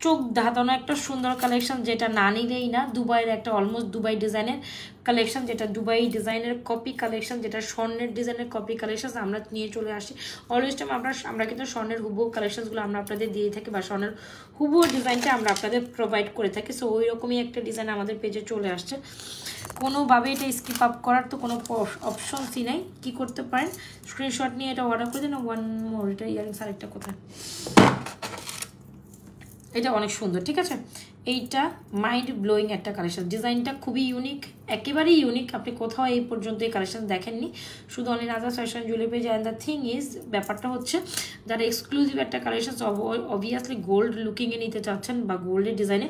চোখ ধাঁধানো একটা সুন্দর কালেকশন, যেটা না নিলেই না। দুবাইয়ের একটা অলমোস্ট দুবাই ডিজাইনের কালেকশন, যেটা দুবাই ডিজাইনের কপি কালেকশন, যেটা স্বর্ণের ডিজাইনের কপি কালেকশন আমরা নিয়ে চলে আসি। অলওয়েজ টাইম আমরা কিন্তু স্বর্ণের হুবহু কালেকশনসগুলো আমরা আপনাদের দিয়ে থাকি, বা স্বর্ণের হুবহু ডিজাইনটা আমরা আপনাদের প্রোভাইড করে থাকি। সো ওই রকমই একটা ডিজাইন আমাদের পেজে চলে আসছে। কোনোভাবে এটা স্কিপ আপ করার তো কোনো অপশনসই নাই। কী করতে পারেন, স্ক্রিনশট নিয়ে এটা অর্ডার করে দিন। ওয়ান মোর, এটা ইয়ারিংস আরেকটা কোথায়, এটা অনেক সুন্দর। ঠিক আছে, এইটা মাইন্ড ব্লোয়িং একটা কালেকশন, ডিজাইনটা খুবই ইউনিক, একেবারেই ইউনিক। আপনি কোথাও এই পর্যন্ত এই কালেকশন দেখেননি, শুধু অনলি নাজরাত fashion jewellery page. And the thing is, ব্যাপারটা হচ্ছে যারা এক্সক্লুসিভ একটা কালেকশন অবভিয়াসলি গোল্ড লুকিংয়ে নিতে চাচ্ছেন বা গোল্ডের ডিজাইনে,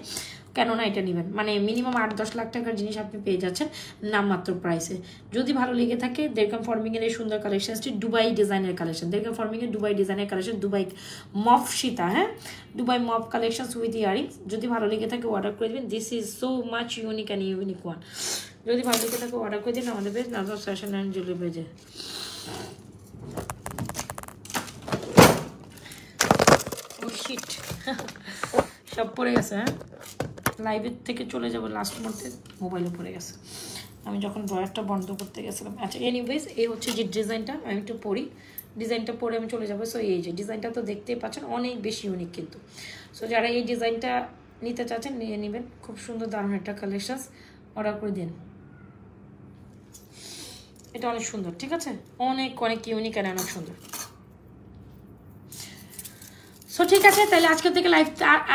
কেননা এটা নেবেন, মানে মিনিমাম 8-10 লাখ টাকার জিনিস আপনি পেয়ে যাচ্ছেন নামমাত্র প্রাইসে। যদি ভালো লেগে থাকে দেরকাম ফর্মিংয়ের এই সুন্দর কালেকশনসটি, দুবাই ডিজাইনের কালেকশন, দেরকাম ফর্মিংয়ের দুবাই ডিজাইনের কালেকশন, দুবাই মফ সীতা, হ্যাঁ দুবাই মফ কালেকশনস উইথ ইয়ারিংস। যদি ভালো লেগে থাকে অর্ডার করে দেবেন। This is so much unique and unique one. যদি ভালো লেগে থাকে অর্ডার করে দিন আমাদের পেজ নাজরাত ফ্যাশন অ্যান্ড জুয়েলারি পেজে। সব পড়ে গেছে, হ্যাঁ লাইভের থেকে চলে যাবো লাস্ট মুহূর্তে, মোবাইলে পড়ে গেছে আমি যখন ড্রয়ারটা বন্ধ করতে গেছিলাম। আচ্ছা এনিওয়েজ, এই হচ্ছে যে ডিজাইনটা, আমি একটু পড়ি, ডিজাইনটা পরে আমি চলে যাবো। সো এই যে ডিজাইনটা তো দেখতেই পাচ্ছেন অনেক বেশি ইউনিক কিন্তু। সো যারা এই ডিজাইনটা নিতে চাচ্ছেন নিয়ে নেবেন, খুব সুন্দর দারুণ একটা কালেকশন, অর্ডার করে দিন। এটা অনেক সুন্দর, ঠিক আছে, অনেক অনেক ইউনিক আর অনেক সুন্দর। সো ঠিক আছে, তাহলে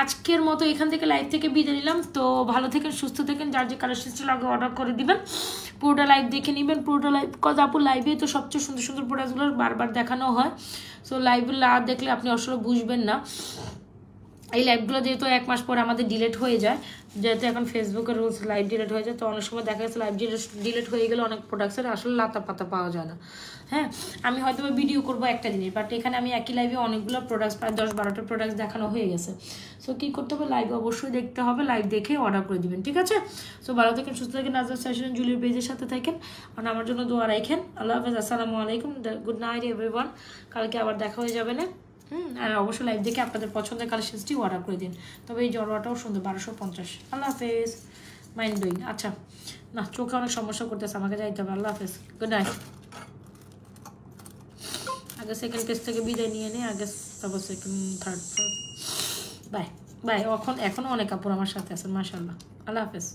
আজকের মতো এখান থেকে লাইভ থেকে বিদায় নিলাম। তো ভালো থাকেন, সুস্থ থাকেন, যার যে কালেকশনটা লাগে অর্ডার করে দিবেন। পুরোটা লাইভ দেখে নেবেন, পুরোটা লাইভ, কজ আপু লাইভে তো সবচেয়ে সুন্দর সুন্দর প্রোডাক্টগুলো বারবার দেখানো হয়। সো লাইভ না দেখলে আপনি আসলে বুঝবেন না। এই লাইভগুলো যেহেতু 1 মাস পরে আমাদের ডিলেট হয়ে যায়, যেহেতু এখন ফেসবুকের রুলস লাইভ ডিলেট হয়ে যায়, তো অনেক সময় দেখা যাচ্ছে লাইভ ডিলেট হয়ে গেলে অনেক প্রোডাক্টসের আসলে লাতা পাতা পাওয়া যায় না। হ্যাঁ, আমি হয়তো ভিডিও করবো একটা দিনের, বাট এখানে আমি একই লাইভে অনেকগুলো প্রোডাক্টস, প্রায় 10-12টা প্রোডাক্টস দেখানো হয়ে গেছে। সো কী করতে হবে, লাইভ অবশ্যই দেখতে হবে, লাইভ দেখে অর্ডার করে দিবেন, ঠিক আছে। সো ভালো থাকেন, সুস্থ থাকেন, নাজরাত ফ্যাশন জুয়েলারি পেজের সাথে থাকেন, আর আমার জন্য দোয়া রাখেন। আল্লাহ হাফেজ, আসসালামু আলাইকুম, গুড নাইট এভরিওয়ান। কালকে আবার দেখা হয়ে যাবে না। আর অবশ্যই লাইভ দেখে আপনাদের পছন্দের কালেকশনসটি অর্ডার করে দিন। তবে এই জড়োয়াটাও সুন্দর, 1250। আল্লাহ হাফেজ, মাইন্ড ডুইং। আচ্ছা না, চোখে অনেক সমস্যা করতেছে, আমাকে যাইতে হবে। আল্লাহ হাফেজ, গুড নাইট। আগে সেকেন্ড পেজ থেকে বিদায় নিয়ে নিই, আগে তারপর সেকেন্ড থার্ড। Bye bye. এখনও অনেক কাপড় আমার সাথে আছেন, মাশাআল্লাহ। আল্লাহ হাফেজ।